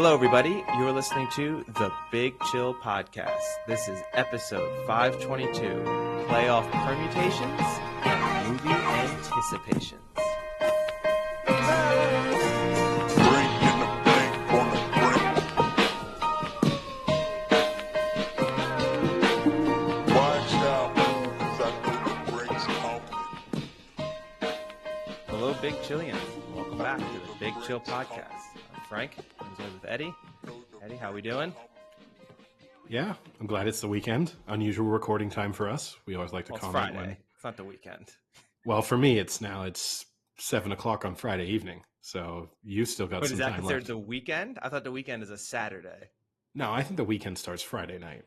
Hello, everybody. You're listening to the Big Chill Podcast. This is episode 522, Playoff Permutations and Movie Anticipations. Hello, Big Chillians. Welcome back to the Big Chill Podcast. I'm Frank. I'm here with Eddie. Eddie, how we doing? Yeah, I'm glad it's the weekend. Unusual recording time for us. We always like to comment It's Friday. when... It's not the weekend. Well, for me, it's 7 o'clock on Friday evening. So you still got some time left. But is that considered the weekend? I thought the weekend is a Saturday. No, I think the weekend starts Friday night.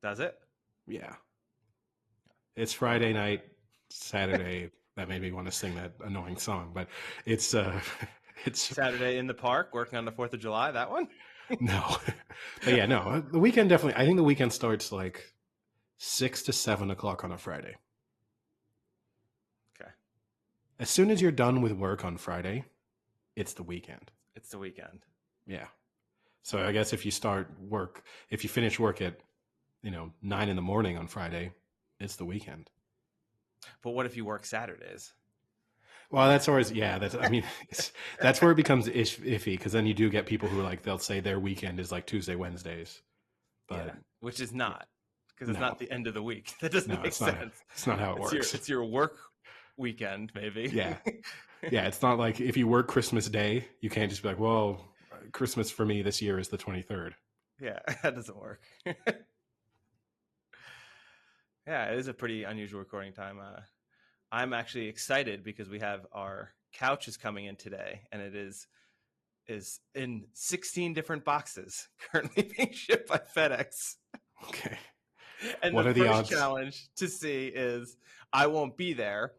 Does it? Yeah. It's Friday night, Saturday. That made me want to sing that annoying song, but it's Saturday in the park working on the 4th of July, that one? No. But yeah, no, the weekend definitely, I think the weekend starts like 6 to 7 o'clock on a Friday. Okay. As soon as you're done with work on Friday, it's the weekend. It's the weekend. Yeah. So I guess if you finish work at, 9 in the morning on Friday, it's the weekend. But what if you work Saturdays? Well, that's always, that's where it becomes iffy, because then you do get people who are like, they'll say their weekend is like Tuesday, Wednesdays. But yeah, which is not, because it's not the end of the week. That doesn't make sense. It's not how it works. It's your work weekend, maybe. Yeah. Yeah, it's not like if you work Christmas Day, you can't just be like, well, Christmas for me this year is the 23rd. Yeah, that doesn't work. Yeah, it is a pretty unusual recording time. I'm actually excited because we have our couches coming in today, and it is in 16 different boxes currently being shipped by FedEx. Okay. And what the are the first odds? Challenge to see is I won't be there,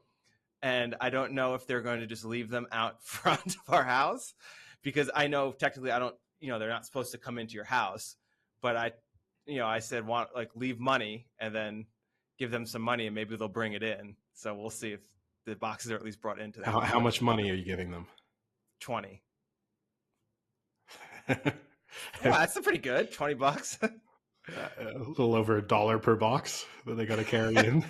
and I don't know if they're going to just leave them out front of our house, because I know technically they're not supposed to come into your house, but I said leave money and then give them some money and maybe they'll bring it in. So we'll see if the boxes are at least brought into that. How much money are you giving them? 20. Yeah, that's pretty good. $20. A little over $1 per box that they got to carry in.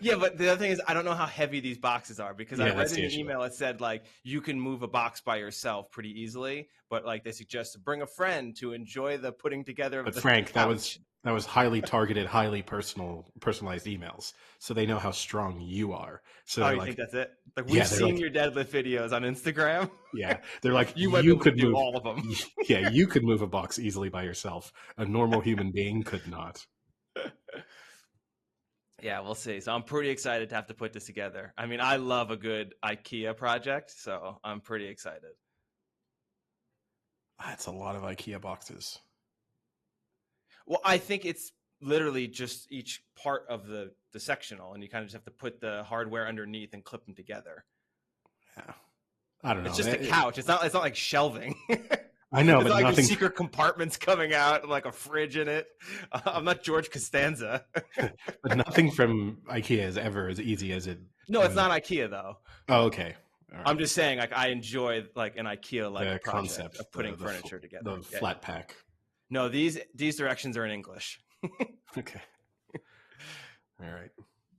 Yeah, but the other thing is I don't know how heavy these boxes are, because I read in an email it said you can move a box by yourself pretty easily, but they suggest to bring a friend to enjoy the putting together of But the Frank, couch. that was highly targeted, highly personalized emails. So they know how strong you are. So you think that's it? We've seen your deadlift videos on Instagram. Yeah, they're like, you might be able to do all of them. Yeah, you could move a box easily by yourself. A normal human being could not. Yeah, we'll see. So I'm pretty excited to have to put this together. I mean, I love a good IKEA project, so I'm pretty excited. That's a lot of IKEA boxes. Well, I think it's literally just each part of the sectional, and you kind of just have to put the hardware underneath and clip them together. Yeah, I don't know. It's just a couch. It's not like shelving. I know, it's but not nothing. Like secret compartments coming out, and like a fridge in it. I'm not George Costanza. But nothing from IKEA is ever as easy as it. No, it's not IKEA though. Oh, okay. All right. I'm just saying, I enjoy an IKEA the project concept of putting furniture together. The flat pack. No, these directions are in English. Okay. All right.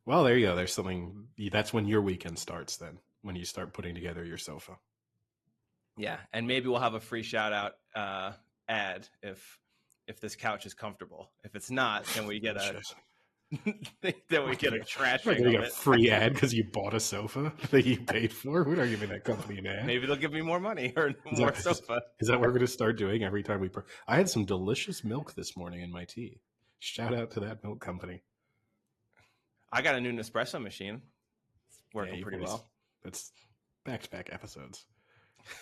Well, there you go. There's something. That's when your weekend starts then, when you start putting together your sofa. Yeah, and maybe we'll have a free shout out ad if this couch is comfortable. If it's not, then we get a trash. Right, you get a free ad because you bought a sofa that you paid for. We're not giving that company an ad. Maybe they'll give me more money or more sofa. Is that what we're going to start doing every time we? I had some delicious milk this morning in my tea. Shout out to that milk company. I got a new Nespresso machine. It's working pretty well. That's back-to-back episodes.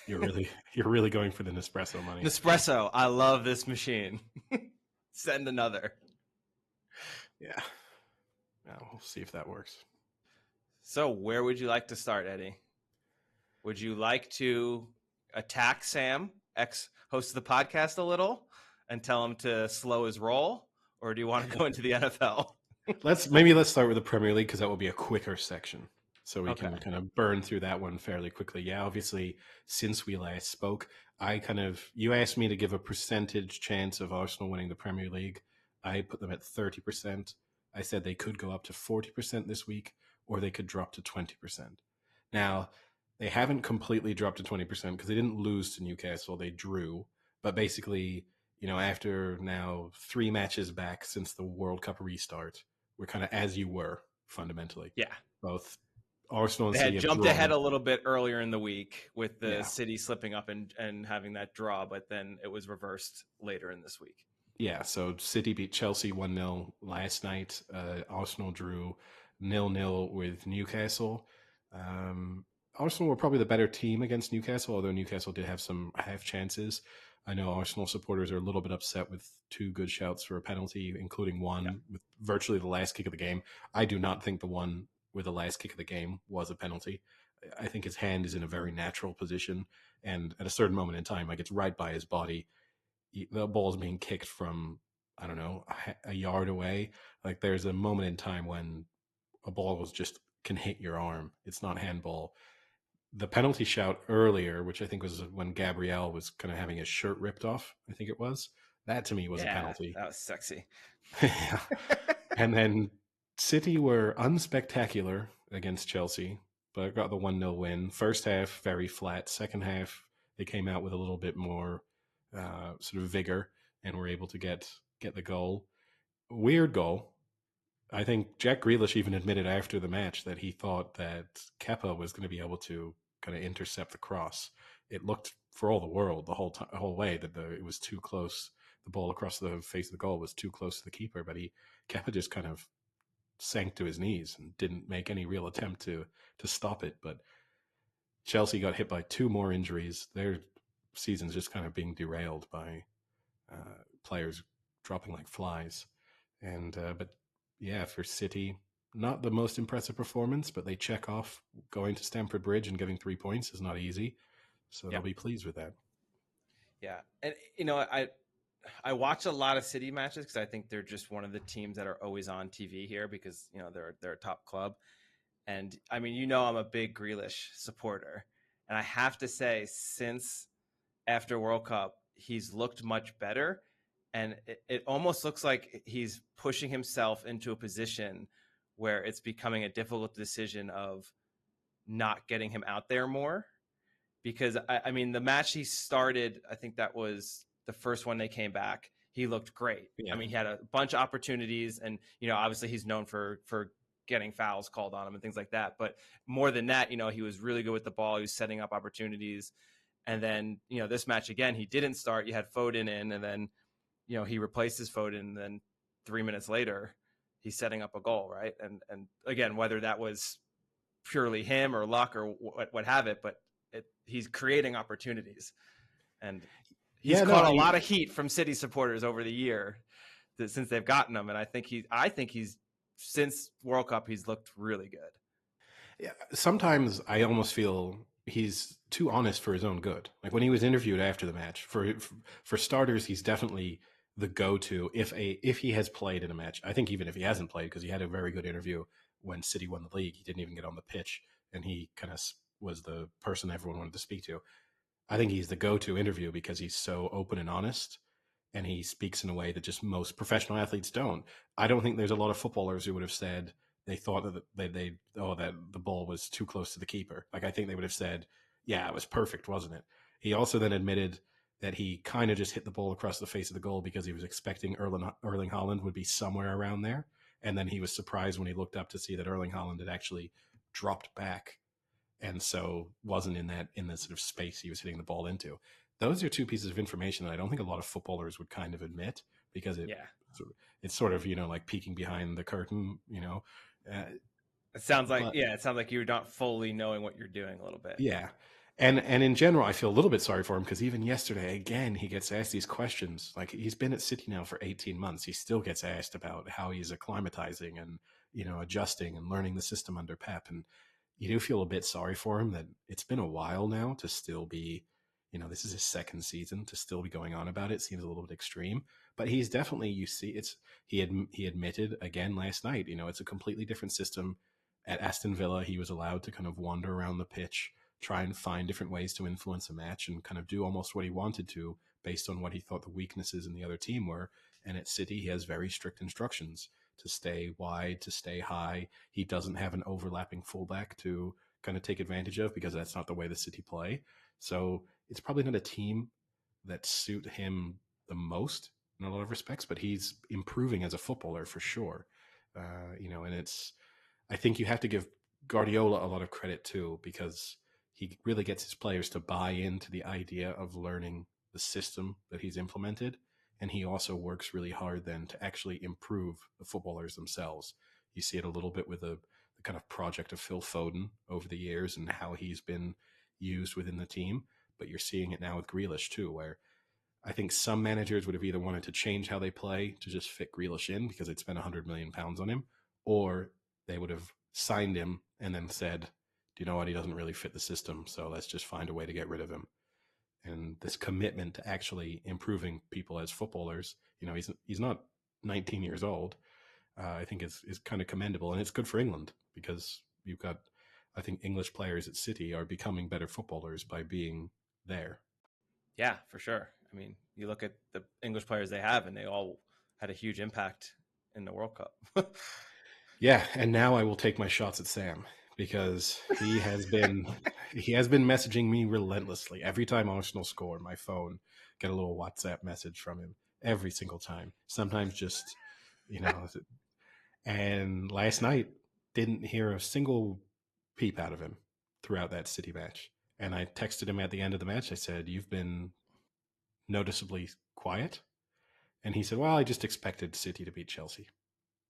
You're really going for the Nespresso money. Nespresso, I love this machine. Send another. Yeah. We'll see if that works. So where would you like to start, Eddie? Would you like to attack Sam, ex-host of the podcast, a little and tell him to slow his roll? Or do you want to go into the NFL? Let's start with the Premier League, because that will be a quicker section. so we Okay. can kind of burn through that one fairly quickly. Yeah, obviously, since we last spoke, you asked me to give a percentage chance of Arsenal winning the Premier League. I put them at 30%. I said they could go up to 40% this week, or they could drop to 20%. Now, they haven't completely dropped to 20% because they didn't lose to Newcastle. They drew. But basically, after now 3 matches back since the World Cup restart, we're kind of as you were fundamentally. Yeah. Both Arsenal and They City had have jumped ahead drawn. a little bit earlier in the week with the Yeah. City slipping up and having that draw, but then it was reversed later in this week. Yeah, so City beat Chelsea 1-0 last night. Arsenal drew 0-0 with Newcastle. Arsenal were probably the better team against Newcastle, although Newcastle did have some half chances. I know Arsenal supporters are a little bit upset with 2 good shouts for a penalty, including Yeah. one with virtually the last kick of the game. I do not think the one with the last kick of the game was a penalty. I think his hand is in a very natural position, and at a certain moment in time, like it's right by his body, the ball is being kicked from, I don't know, a yard away. Like there's a moment in time when a ball was just can hit your arm. It's not handball. The penalty shout earlier, which I think was when Gabriel was kind of having his shirt ripped off, I think it was, that to me was a Yeah, penalty. that was sexy. And then City were unspectacular against Chelsea, but got the 1-0 win. First half, very flat. Second half, they came out with a little bit more sort of vigor and were able to get the goal. Weird goal. I think Jack Grealish even admitted after the match that he thought that Kepa was going to be able to kind of intercept the cross. It looked for all the world the whole way that it was too close. The ball across the face of the goal was too close to the keeper, but Kepa just kind of sank to his knees and didn't make any real attempt to stop it. But Chelsea got hit by 2 more injuries. Their season's just kind of being derailed by players dropping like flies. And but yeah, for City, not the most impressive performance, but they check off going to Stamford Bridge and getting 3 points is not easy. So Yeah. they'll be pleased with that. Yeah. And I watch a lot of City matches because I think they're just one of the teams that are always on TV here because they're a top club. And I mean, I'm a big Grealish supporter, and I have to say, since after World Cup, he's looked much better, and it almost looks like he's pushing himself into a position where it's becoming a difficult decision of not getting him out there more. Because I mean, the match he started, I think that was the first one they came back. He looked great. I Yeah. mean, he had a bunch of opportunities, and obviously he's known for getting fouls called on him and things like that. But more than that, he was really good with the ball. He was setting up opportunities. And then, this match again, he didn't start. You had Foden in, and then, he replaces Foden. And then 3 minutes later, he's setting up a goal, right? And again, whether that was purely him or luck or what have it, but he's creating opportunities. And he's Yeah, no, caught a lot of heat from City supporters over the year since they've gotten him. And I think he's since World Cup, he's looked really good. yeah, sometimes I almost feel he's too honest for his own good. Like when he was interviewed after the match, for starters, he's definitely the go-to if he has played in a match. I think even if he hasn't played, because he had a very good interview when City won the league, he didn't even get on the pitch, and he kind of was the person everyone wanted to speak to. I think he's the go-to interview because he's so open and honest, and he speaks in a way that just most professional athletes don't. I don't think there's a lot of footballers who would have said they thought that that the ball was too close to the keeper. Like I think they would have said, "Yeah, it was perfect, wasn't it?" He also then admitted that he kind of just hit the ball across the face of the goal because he was expecting Erling Haaland would be somewhere around there, and then he was surprised when he looked up to see that Erling Haaland had actually dropped back and so wasn't in the sort of space he was hitting the ball into. Those are 2 pieces of information that I don't think a lot of footballers would kind of admit because Yeah. it's sort of like peeking behind the curtain. Uh, It sounds like, but it sounds like you're not fully knowing what you're doing a little bit. yeah, and in general, I feel a little bit sorry for him because even yesterday, again, he gets asked these questions. Like he's been at City now for 18 months. He still gets asked about how he's acclimatizing and adjusting and learning the system under Pep. And you do feel a bit sorry for him that it's been a while now to still be, this is his second season to still be going on about it. Seems a little bit extreme, but he's definitely, he admitted again last night, it's a completely different system. At Aston Villa, he was allowed to kind of wander around the pitch, try and find different ways to influence a match, and kind of do almost what he wanted to based on what he thought the weaknesses in the other team were. And at City, he has very strict instructions to stay wide, to stay high. He doesn't have an overlapping fullback to kind of take advantage of because that's not the way the City play. So it's probably not a team that suit him the most in a lot of respects, but he's improving as a footballer for sure. And I think you have to give Guardiola a lot of credit too, because he really gets his players to buy into the idea of learning the system that he's implemented. And he also works really hard then to actually improve the footballers themselves. You see it a little bit with the kind of project of Phil Foden over the years and how he's been used within the team. But you're seeing it now with Grealish too, where I think some managers would have either wanted to change how they play to just fit Grealish in because they'd spent £100 million on him, or they would have signed him and then said, do you know what, he doesn't really fit the system, so let's just find a way to get rid of him. And this commitment to actually improving people as footballers, he's not 19 years old. I think is kind of commendable, and it's good for England because you've got, I think English players at City are becoming better footballers by being there. Yeah, for sure. I mean, you look at the English players they have, and they all had a huge impact in the World Cup. Yeah, and now I will take my shots at Sam because he has been messaging me relentlessly. Every time Arsenal score, my phone get a little WhatsApp message from him every single time. Sometimes just, you know, and last night didn't hear a single peep out of him throughout that City match. And I texted him at the end of the match. I said, "You've been noticeably quiet." And he said, "Well, I just expected City to beat Chelsea."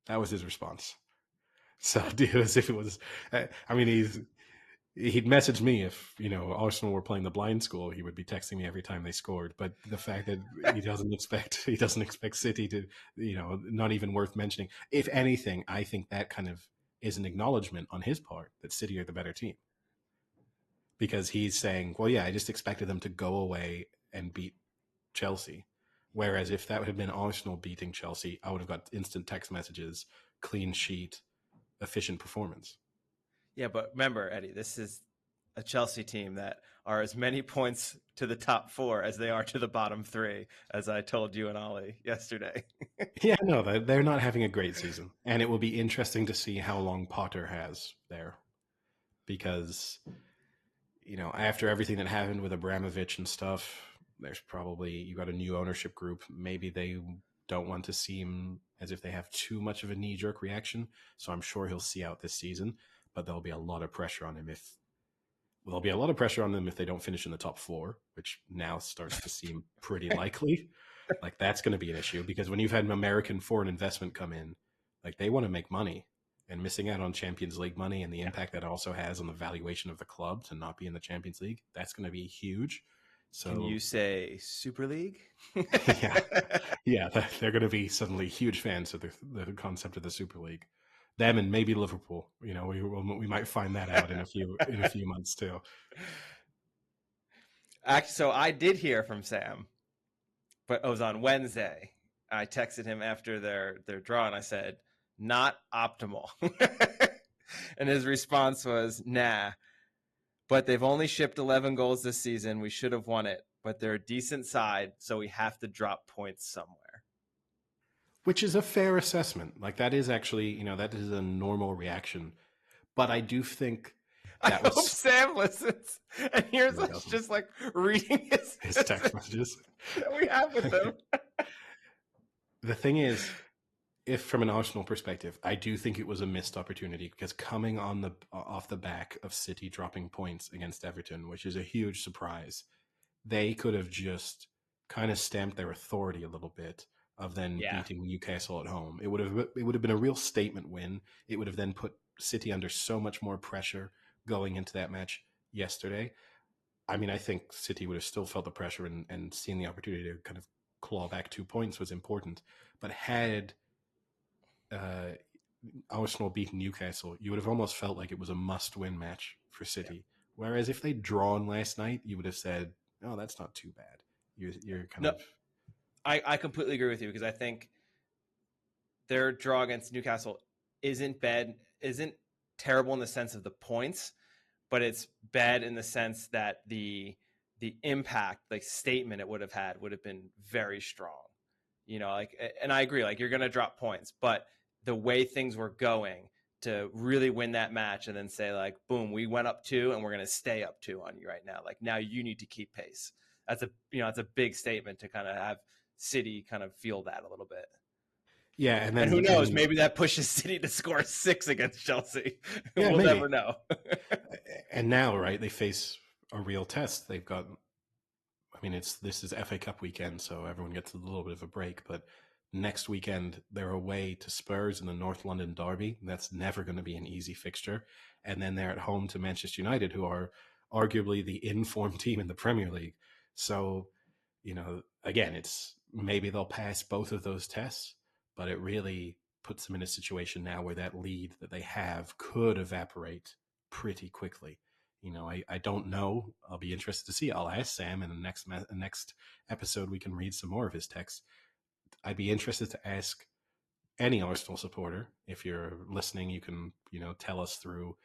That was his response. So, as if it was, I mean, he'd message me if Arsenal were playing the blind school. He would be texting me every time they scored. But the fact that he doesn't expect City to, not even worth mentioning. If anything, I think that kind of is an acknowledgement on his part that City are the better team, because he's saying, well, yeah, I just expected them to go away and beat Chelsea. Whereas if that had been Arsenal beating Chelsea, I would have got instant text messages, clean sheet, efficient performance. Yeah, but remember, Eddie, this is a Chelsea team that are as many points to the top four as they are to the bottom three, as I told you and Ollie yesterday. Yeah, no, they're not having a great season. And it will be interesting to see how long Potter has there. Because, after everything that happened with Abramovich and stuff, there's probably, you got a new ownership group. Maybe they don't want to seem as if they have too much of a knee-jerk reaction. So I'm sure he'll see out this season. But there'll be a lot of pressure on him if they don't finish in the top four, which now starts to seem pretty likely. Like, that's going to be an issue because when you've had an American foreign investment come in, like, they want to make money, and missing out on Champions League money and the impact that also has on the valuation of the club to not be in the Champions League, that's going to be huge. So, can you say Super League? yeah, they're going to be suddenly huge fans of the concept of the Super League. Them and maybe Liverpool. We might find that out in a few months too. Actually, so I did hear from Sam, but it was on Wednesday. I texted him after their draw, and I said, "Not optimal," and his response was, "Nah." But they've only shipped 11 goals this season. We should have won it, but they're a decent side, so we have to drop points somewhere. Which is a fair assessment. Like, that is actually, that is a normal reaction. But I do think I that was... hope Sam listens and hears No, us just like reading his text messages that we have with him. The thing is, if from an Arsenal perspective, I do think it was a missed opportunity because coming off the back of City dropping points against Everton, which is a huge surprise, they could have just kind of stamped their authority a little bit of then beating Newcastle at home. It would have been a real statement win. It would have then put City under so much more pressure going into that match yesterday. I mean, I think City would have still felt the pressure and seen the opportunity to kind of claw back 2 points was important. But had Arsenal beaten Newcastle, you would have almost felt like it was a must-win match for City. Yeah. Whereas if they'd drawn last night, you would have said, "Oh, that's not too bad." You're kind of... I completely agree with you because I think their draw against Newcastle isn't bad. Isn't terrible in the sense of the points, but it's bad in the sense that the impact, like statement it would have been very strong. Like, and I agree, like you're going to drop points, but the way things were going to really win that match and then say like, boom, we went up 2 and we're going to stay up 2 on you right now. Like now you need to keep pace. That's a big statement to kind of have City kind of feel that a little bit. Yeah, and And then who knows? depending, Maybe that pushes City to score 6 against Chelsea. yeah, We'll never maybe. know. And now, right, they face a real test. They've got, I mean, this is FA Cup weekend, so everyone gets a little bit of a break. But next weekend, they're away to Spurs in the North London derby. That's never going to be an easy fixture. And then they're at home to Manchester United, who are arguably the informed team in the Premier League. So, again, it's maybe they'll pass both of those tests, but it really puts them in a situation now where that lead that they have could evaporate pretty quickly. I don't know. I'll be interested to see. I'll ask Sam in the next episode. We can read some more of his text. I'd be interested to ask any Arsenal supporter. If you're listening, you can tell us through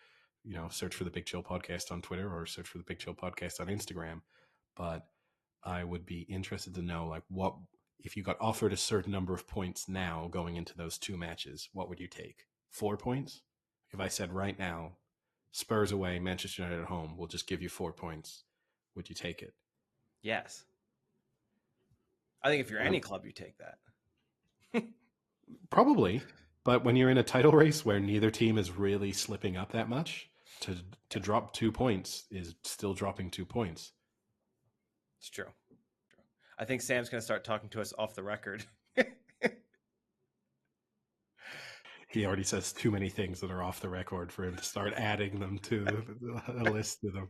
search for the Big Chill Podcast on Twitter or search for the Big Chill Podcast on Instagram. But I would be interested to know like what if you got offered a certain number of points now going into those 2 matches, what would you take? 4 points? If I said right now, Spurs away, Manchester United at home, we'll just give you 4 points. Would you take it? Yes. I think if you're Uh, any club, you take that. Probably, but when you're in a title race where neither team is really slipping up that much, to drop 2 points is still dropping 2 points. It's true. I think Sam's going to start talking to us off the record. He already says too many things that are off the record for him to start adding them to a list of them.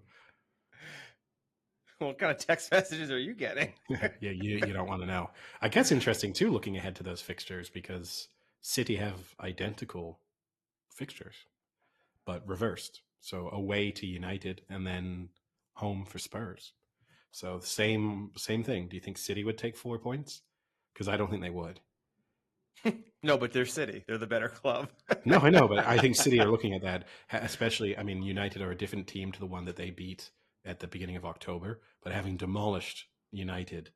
What kind of text messages are you getting? Yeah, you don't want to know. I guess interesting too, looking ahead to those fixtures, because City have identical fixtures, but reversed. So away to United and then home for Spurs. So same thing. Do you think City would take 4 points? Because I don't think they would. No, but they're City. They're the better club. No, I know, but I think City are looking at that, especially, I mean, United are a different team to the one that they beat at the beginning of October, but having demolished United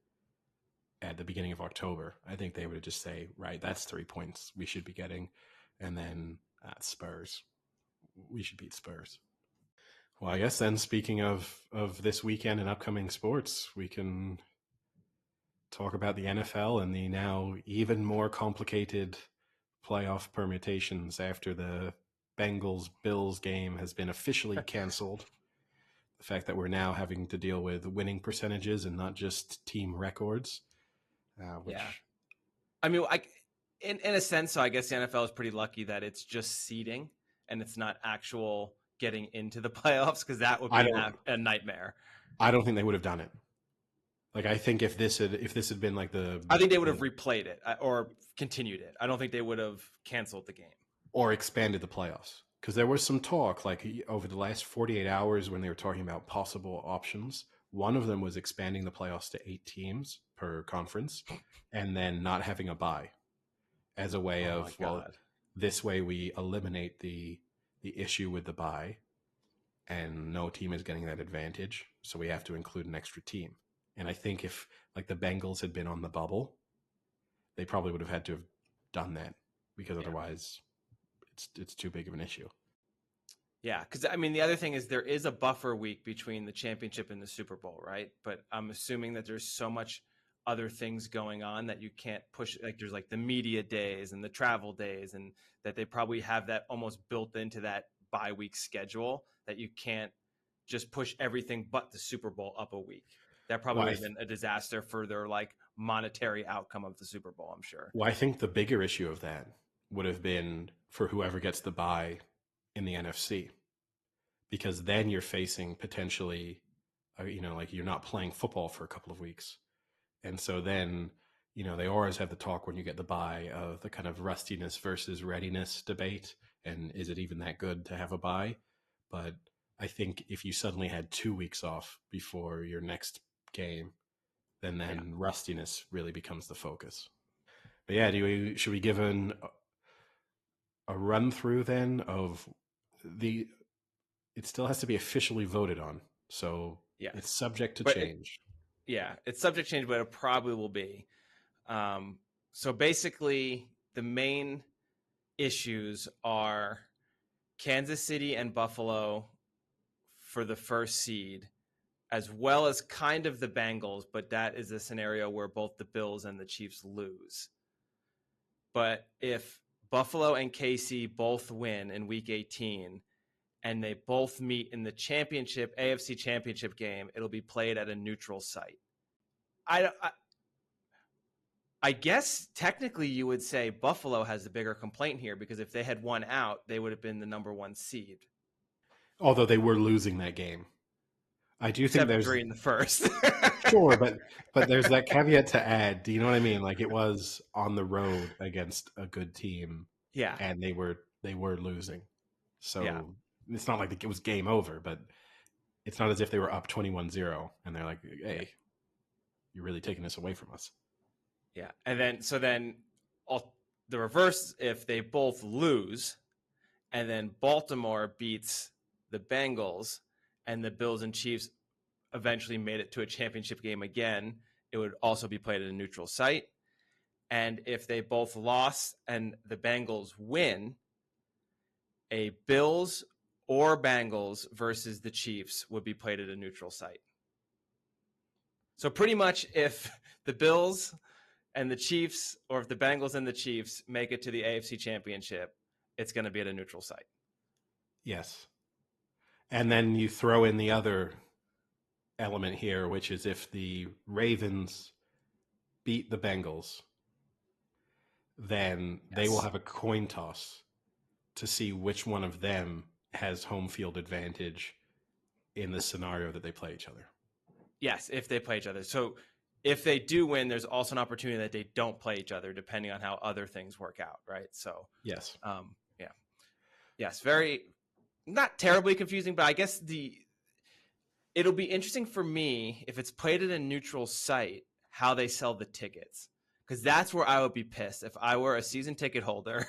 at the beginning of October, I think they would just say, right, that's 3 points we should be getting. And then Spurs, we should beat Spurs. Well, I guess then, speaking of this weekend and upcoming sports, we can talk about the NFL and the now even more complicated playoff permutations after the Bengals Bills game has been officially canceled. The fact that we're now having to deal with winning percentages and not just team records, which Yeah. I mean, in a sense, so I guess the NFL is pretty lucky that it's just seeding and it's not actual getting into the playoffs, because that would be a nightmare. I don't think they would have done it. Like, I think if this had been like I think they would have replayed it or continued it. I don't think they would have canceled the game or expanded the playoffs, because there was some talk like over the last 48 hours when they were talking about possible options. One of them was expanding the playoffs to 8 teams per conference and then not having a bye as a way of, well, this way we eliminate the issue with the bye and no team is getting that advantage, so we have to include an extra team. And I think if like the Bengals had been on the bubble, they probably would have had to have done that, because otherwise it's too big of an issue. Yeah, because I mean, the other thing is there is a buffer week between the championship and the Super Bowl, right? But I'm assuming that there's so much other things going on that you can't push. Like there's like the media days and the travel days, and that they probably have that almost built into that bye week schedule, that you can't just push everything but the Super Bowl up a week. That probably would have been a disaster for their like monetary outcome of the Super Bowl, I'm sure. Well, I think the bigger issue of that would have been for whoever gets the bye in the NFC, because then you're facing potentially, like you're not playing football for a couple of weeks. And so then, they always have the talk when you get the bye of the kind of rustiness versus readiness debate. And is it even that good to have a bye? But I think if you suddenly had 2 weeks off before your next game, then rustiness really becomes the focus. But yeah, should we give a run through then of the it still has to be officially voted on, so it's Yes, subject to but change. it's subject change, but it probably will be. Um, so basically, the main issues are Kansas City and Buffalo for the first seed, as well as kind of the Bengals, but that is a scenario where both the Bills and the Chiefs lose. But if Buffalo and KC both win in week 18 and they both meet in the AFC championship game, it'll be played at a neutral site. I guess technically you would say Buffalo has the bigger complaint here, because if they had won out, they would have been the number one seed. Although they were losing that game. I do think there's 7-3 in the first. sure, but there's that caveat to add. Do you know what I mean? Like, it was on the road against a good team, Yeah. and they were losing. So Yeah. it's not like it was game over, but it's not as if they were up 21-0 and they're like, hey, you're really taking this away from us. Yeah. And then the reverse, if they both lose and then Baltimore beats the Bengals and the Bills and Chiefs eventually made it to a championship game again, it would also be played at a neutral site. And if they both lost and the Bengals win, a Bills or Bengals versus the Chiefs would be played at a neutral site. So pretty much if the Bills and the Chiefs, or if the Bengals and the Chiefs make it to the AFC Championship, it's going to be at a neutral site. Yes. And then you throw in the other element here, which is if the Ravens beat the Bengals, then they will have a coin toss to see which one of them has home field advantage in the scenario that they play each other. Yes, if they play each other. So if they do win, there's also an opportunity that they don't play each other, depending on how other things work out, right? So yes, yes, very not terribly confusing, but I guess it'll be interesting for me if it's played at a neutral site how they sell the tickets, because that's where I would be pissed if I were a season ticket holder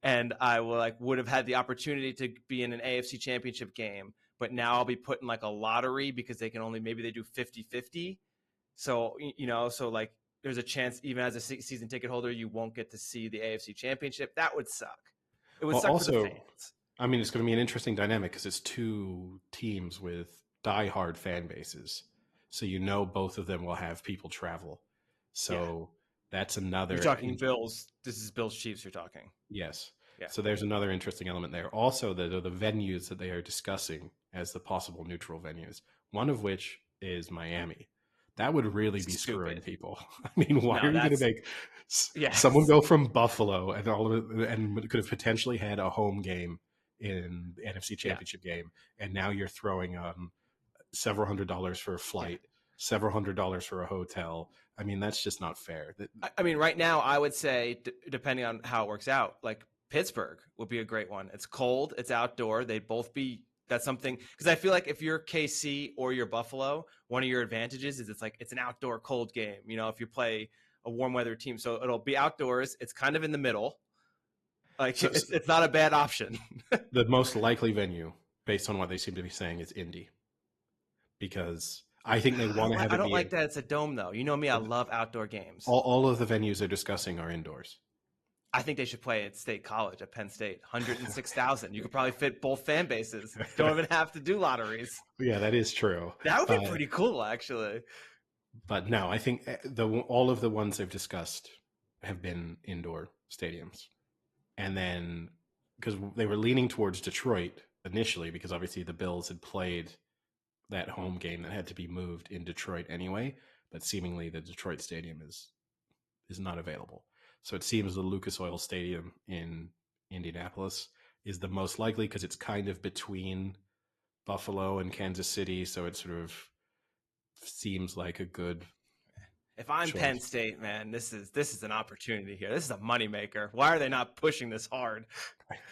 and I would have had the opportunity to be in an AFC championship game, but now I'll be put in like a lottery because maybe they do 50-50. So, so there's a chance even as a season ticket holder, you won't get to see the AFC championship. That would suck. It would suck for the fans. I mean, it's going to be an interesting dynamic because it's two teams with diehard fan bases. So, both of them will have people travel. So that's another. You're talking Bills. This is Bills Chiefs you're talking. Yes. Yeah. So there's another interesting element there. Also, the venues that they are discussing as the possible neutral venues, one of which is Miami. That would really be screwing people. I mean, why are you going to make someone go from Buffalo and could have potentially had a home game in the NFC Championship game, and now you're throwing several $100s for a flight, several $100s for a hotel. I mean, that's just not fair. I mean, right now, I would say, depending on how it works out, like Pittsburgh would be a great one. It's cold, it's outdoor. They'd both be. That's something, because I feel like if you're KC or you're Buffalo, one of your advantages is it's an outdoor cold game. If you play a warm weather team, so it'll be outdoors. It's kind of in the middle. It's not a bad option. The most likely venue, based on what they seem to be saying, is Indy, because I think they want to have. I don't like that it's a dome, though. You know me, I love outdoor games. All of the venues they're discussing are indoors. I think they should play at State College at Penn State. 106,000. You could probably fit both fan bases. Don't even have to do lotteries. Yeah, that is true. That would be pretty cool, actually. But no, I think all of the ones they've discussed have been indoor stadiums. And then, because they were leaning towards Detroit initially, because obviously the Bills had played that home game that had to be moved in Detroit anyway, but seemingly the Detroit stadium is not available. So it seems the Lucas Oil Stadium in Indianapolis is the most likely, because it's kind of between Buffalo and Kansas City. So it sort of seems like a good. If I'm choice. Penn State, man, this is an opportunity here. This is a moneymaker. Why are they not pushing this hard?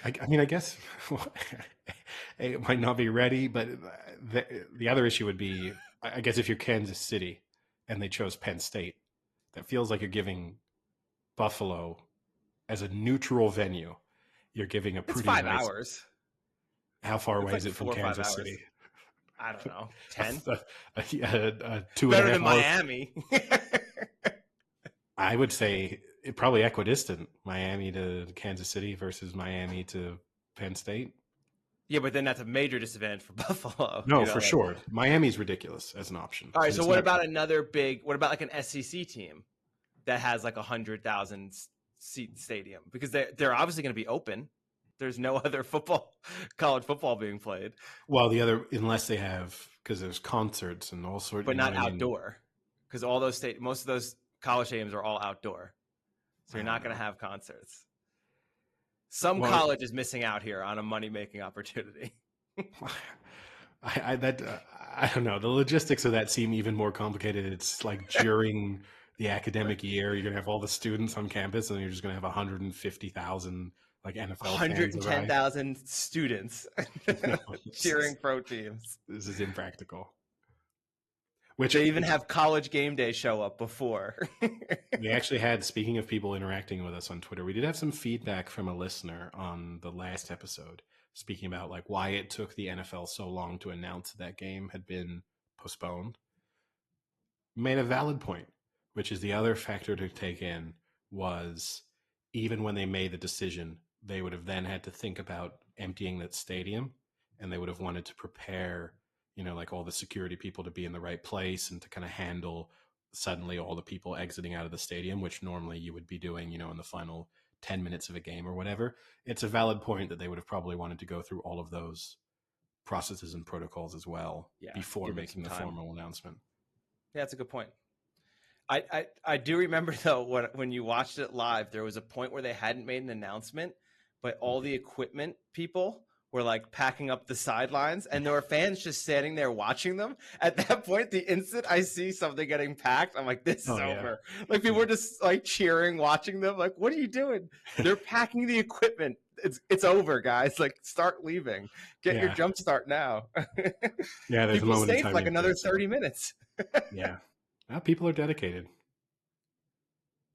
I mean, I guess it might not be ready, but the other issue would be, I guess, if you're Kansas City and they chose Penn State, that feels like you're giving Buffalo as a neutral venue. You're giving a pretty. It's 5 hours. How far It's away like is it from 4 or 5 Kansas hours. City? I don't know, A, 10. a two and a Better half than hour. Miami. I would say probably equidistant. Miami to Kansas City versus Miami to Penn State. Yeah, but then that's a major disadvantage for Buffalo. No, You know, for like, sure. Miami's ridiculous as an option, all right. and So it's what not. about another big? What about like an SEC team that has like 100,000 seat stadium? Because they're obviously going to be open. There's no other college football being played, Well, the other, unless they have, because there's concerts and all sorts. but You know not what I mean? outdoor. Because most of those college stadiums are all outdoor, so you're I don't not going know. to have concerts. Some Well, college is missing out here on a money making opportunity. I don't know. The logistics of that seem even more complicated. It's like during the academic year, you're gonna have all the students on campus, and you're just gonna have 150,000 like NFL fans arrive. 110,000 students No, cheering pro teams. this is impractical. Which They even have college game day show up before. we actually had, speaking of people interacting with us on Twitter, we did have some feedback from a listener on the last episode, speaking about like why it took the NFL so long to announce that game had been postponed. Made a valid point, which is the other factor to take in was even when they made the decision, they would have then had to think about emptying that stadium, and they would have wanted to prepare, like all the security people to be in the right place and to kind of handle suddenly all the people exiting out of the stadium, which normally you would be doing, in the final 10 minutes of a game or whatever. It's a valid point that they would have probably wanted to go through all of those processes and protocols as well before give them some making the time. formal announcement. Yeah, that's a good point. I do remember though when you watched it live, there was a point where they hadn't made an announcement, but all the equipment people were like packing up the sidelines, and there were fans just standing there watching them. At that point, the instant I see something getting packed, I'm like, this is over. Like people were just like cheering, watching them. Like, what are you doing? They're packing the equipment. It's over, guys. Like, start leaving. Get your jump start now. Yeah, there's people a moment stay in time for like another 30 minutes. Yeah. Well, people are dedicated.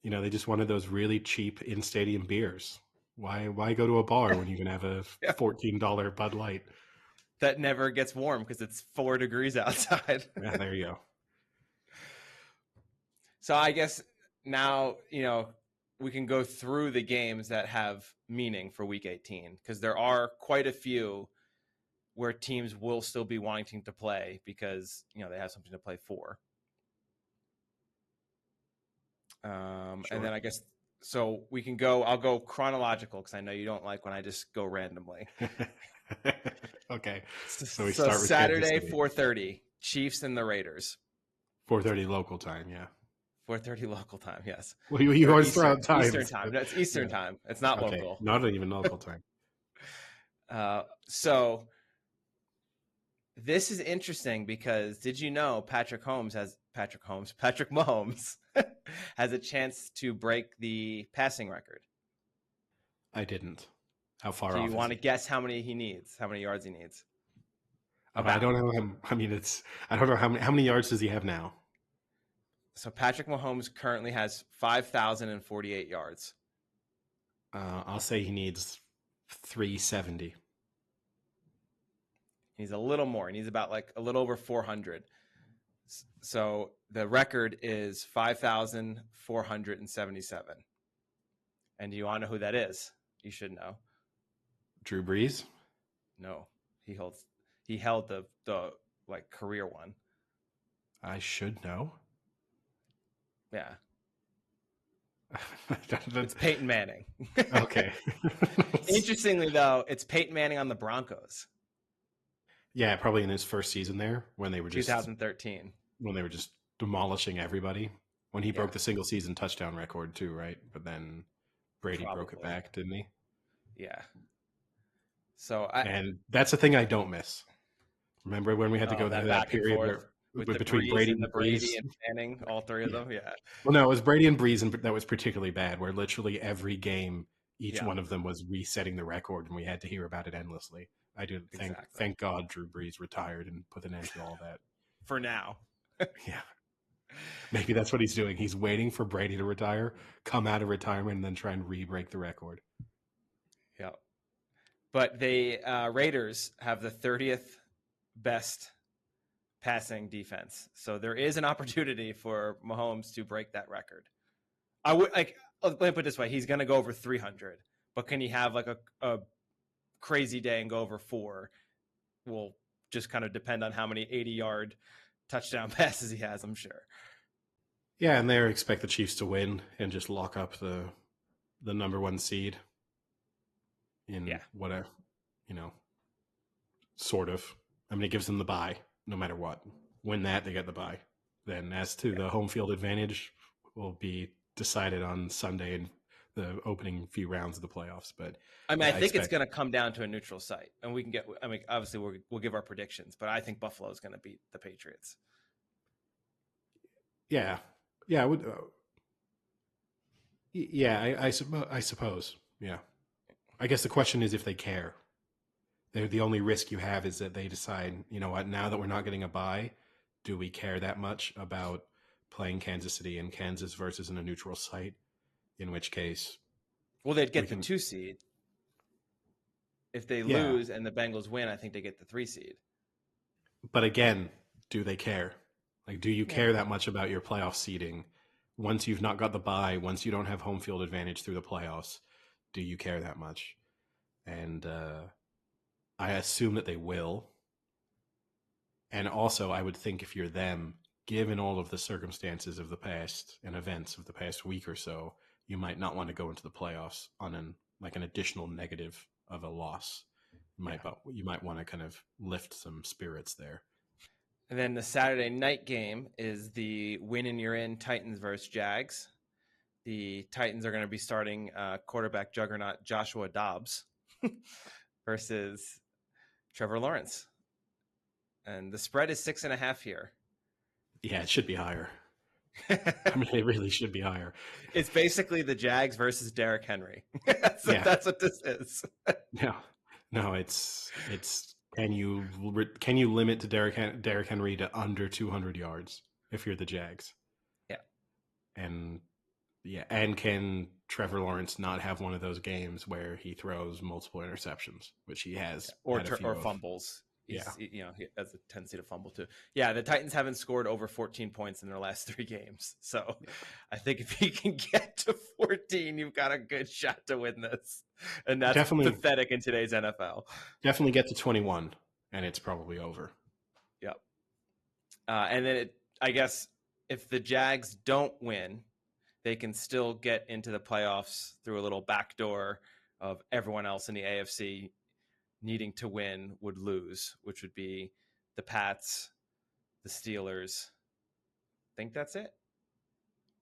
They just wanted those really cheap in-stadium beers. Why go to a bar when you can have a $14 Bud Light? That never gets warm because it's 4 degrees outside. Yeah, there you go. So I guess now, we can go through the games that have meaning for Week 18, because there are quite a few where teams will still be wanting to play because, they have something to play for. Sure. And then I guess, so we can go, I'll go chronological because I know you don't like when I just go randomly. Okay. So we start with Saturday, 4:30, Chiefs and the Raiders. 4:30 local time, yeah. 4:30 local time, yes. Well, you always throw out time. Eastern time. No, it's Eastern time. It's not local. Not even local time. So this is interesting because did you know Patrick Mahomes has a chance to break the passing record? I didn't. How far off? Do you want to guess how many yards he needs? I don't know. I don't know how many yards does he have now? So Patrick Mahomes currently has 5,048 yards. I'll say he needs 370. He's a little more. He needs about like a little over 400. So the record is 5,477. And do you want to know who that is? You should know. Drew Brees? No, he held the like career one. I should know. Yeah. It's Peyton Manning. Okay. Interestingly, though, it's Peyton Manning on the Broncos. Yeah, probably in his first season there when they were just 2013. When they were just demolishing everybody. When he broke the single season touchdown record too, right? But then Brady broke it back, didn't he? Yeah. So and that's the thing I don't miss. Remember when we had to go through that period where between Brady and Brady and Manning, all three of them? Yeah. Well, no, it was Brady and Brees, and that was particularly bad, where literally every game, each one of them was resetting the record, and we had to hear about it endlessly. I do thank God Drew Brees retired and put an end to all that. For now. Yeah. Maybe that's what he's doing. He's waiting for Brady to retire, come out of retirement, and then try and re-break the record. Yeah. But they Raiders have the 30th best passing defense, so there is an opportunity for Mahomes to break that record. I would like. Let me put it this way: he's going to go over 300, but can he have like a crazy day and go over 4? Will just kind of depend on how many 80-yard touchdown passes he has, I'm sure. Yeah, and they expect the Chiefs to win and just lock up the number 1 seed in whatever, sort of. I mean, it gives them the bye no matter what. Win that, they get the bye. Then as to the home field advantage will be decided on Sunday in the opening few rounds of the playoffs. But I mean, I think it's going to come down to a neutral site, and we can get. I mean, obviously we'll give our predictions, but I think Buffalo is going to beat the Patriots. Yeah, I would. Yeah, I suppose. Yeah, I guess the question is if they care. The only risk you have is that they decide, you know what, now that we're not getting a bye, do we care that much about playing Kansas City and Kansas versus in a neutral site? In which case, well, they'd get the 2 seed. If they lose and the Bengals win, I think they get the 3 seed. But again, do they care? Like, do you care that much about your playoff seeding? Once you've not got the bye, once you don't have home field advantage through the playoffs, do you care that much? And I assume that they will. And also, I would think if you're them, given all of the circumstances of the past and events of the past week or so, you might not want to go into the playoffs on an additional negative of a loss. You might want to kind of lift some spirits there. And then the Saturday night game is the win and you're in Titans versus Jags. The Titans are going to be starting quarterback juggernaut Joshua Dobbs versus Trevor Lawrence. And the spread is 6.5 here. Yeah, it should be higher. I mean, it really should be higher. It's basically the Jags versus Derrick Henry. That's what this is. No, it's can you limit to Derrick Henry to under 200 yards if you're the Jags? Yeah. And can Trevor Lawrence not have one of those games where he throws multiple interceptions, which he has, or fumbles? He has a tendency to fumble too. Yeah, the Titans haven't scored over 14 points in their last 3 games. So I think if he can get to 14, you've got a good shot to win this. And that's definitely pathetic in today's NFL. Definitely get to 21, and it's probably over. Yep. And then I guess if the Jags don't win, they can still get into the playoffs through a little backdoor of everyone else in the AFC needing to win would lose, which would be the Pats, the Steelers. I think that's it.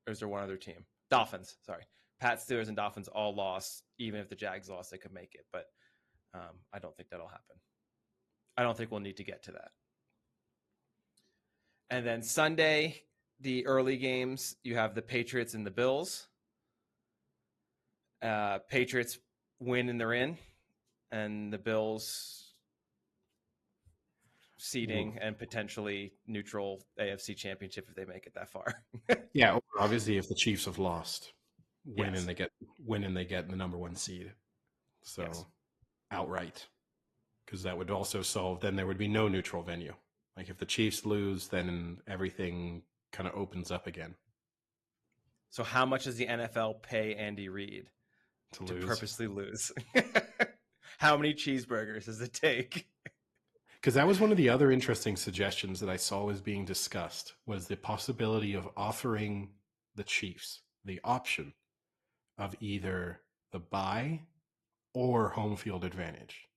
Or is there one other team? Dolphins, sorry. Pats, Steelers, and Dolphins all lost. Even if the Jags lost, they could make it. But I don't think that'll happen. I don't think we'll need to get to that. And then Sunday, the early games, you have the Patriots and the Bills. Patriots win and they're in. And the Bills seeding and potentially neutral AFC championship if they make it that far. Yeah, obviously if the Chiefs have lost, win and they get the number 1 seed. So outright. Because that would also solve, then there would be no neutral venue. Like if the Chiefs lose, then everything kind of opens up again. So how much does the NFL pay Andy Reid to purposely lose? How many cheeseburgers does it take? Because that was one of the other interesting suggestions that I saw was being discussed, was the possibility of offering the Chiefs the option of either the bye or home field advantage.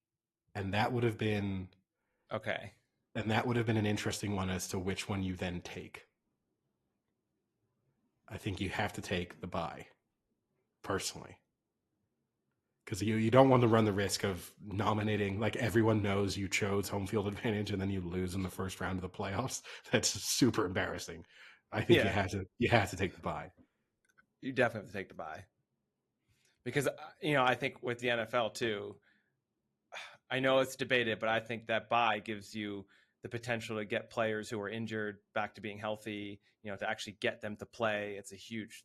And that would have been... Okay. And that would have been an interesting one as to which one you then take. I think you have to take the bye, personally. Because you don't want to run the risk of nominating, like everyone knows you chose home field advantage and then you lose in the first round of the playoffs. That's super embarrassing. I think you have to take the bye. You definitely have to take the bye. Because, I think with the NFL too, I know it's debated, but I think that bye gives you the potential to get players who are injured back to being healthy, to actually get them to play. It's a huge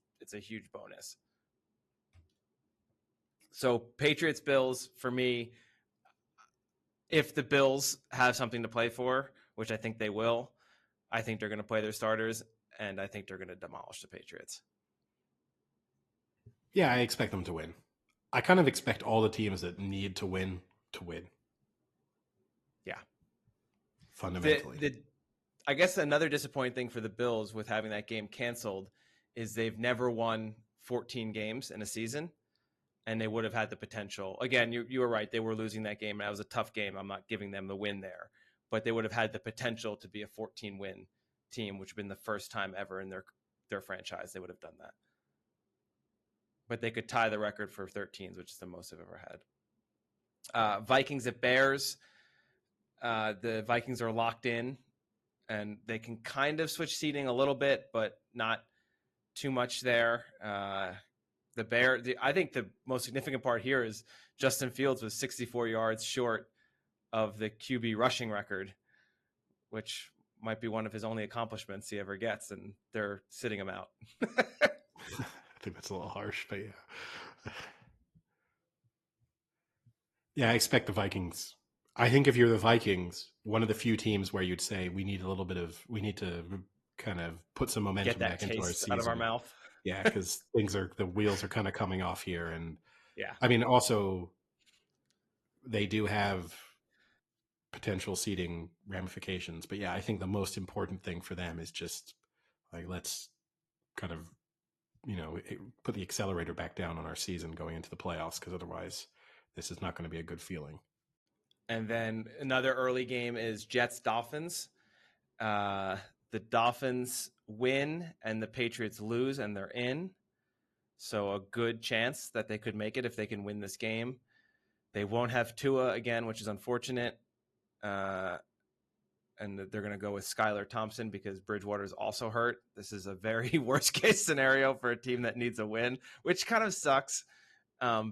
bonus. So Patriots, Bills, for me, if the Bills have something to play for, which I think they will, I think they're going to play their starters, and I think they're going to demolish the Patriots. Yeah, I expect them to win. I kind of expect all the teams that need to win to win. Yeah. Fundamentally. I guess another disappointing thing for the Bills with having that game canceled is they've never won 14 games in a season, and they would have had the potential. Again, you were right. They were losing that game, and that was a tough game. I'm not giving them the win there, but they would have had the potential to be a 14-win team, which would have been the first time ever in their franchise they would have done that. But they could tie the record for 13s, which is the most they've ever had. Vikings at Bears. The Vikings are locked in, and they can kind of switch seating a little bit, but not too much there. I think the most significant part here is Justin Fields was 64 yards short of the QB rushing record, which might be one of his only accomplishments he ever gets, and they're sitting him out. I think that's a little harsh, but yeah. Yeah, I expect the Vikings. I think if you're the Vikings, one of the few teams where you'd say we need to kind of put some momentum Get that back into our taste season. out of our mouth. Yeah, because the wheels are kind of coming off here. And yeah, I mean, also they do have potential seeding ramifications, but yeah, I think the most important thing for them is just like, let's kind of, put the accelerator back down on our season going into the playoffs, because otherwise this is not going to be a good feeling. And then another early game is Jets-Dolphins. The Dolphins win and the Patriots lose, and they're in. So a good chance that they could make it if they can win this game. They won't have Tua again, which is unfortunate. And they're going to go with Skylar Thompson because Bridgewater is also hurt. This is a very worst case scenario for a team that needs a win, which kind of sucks.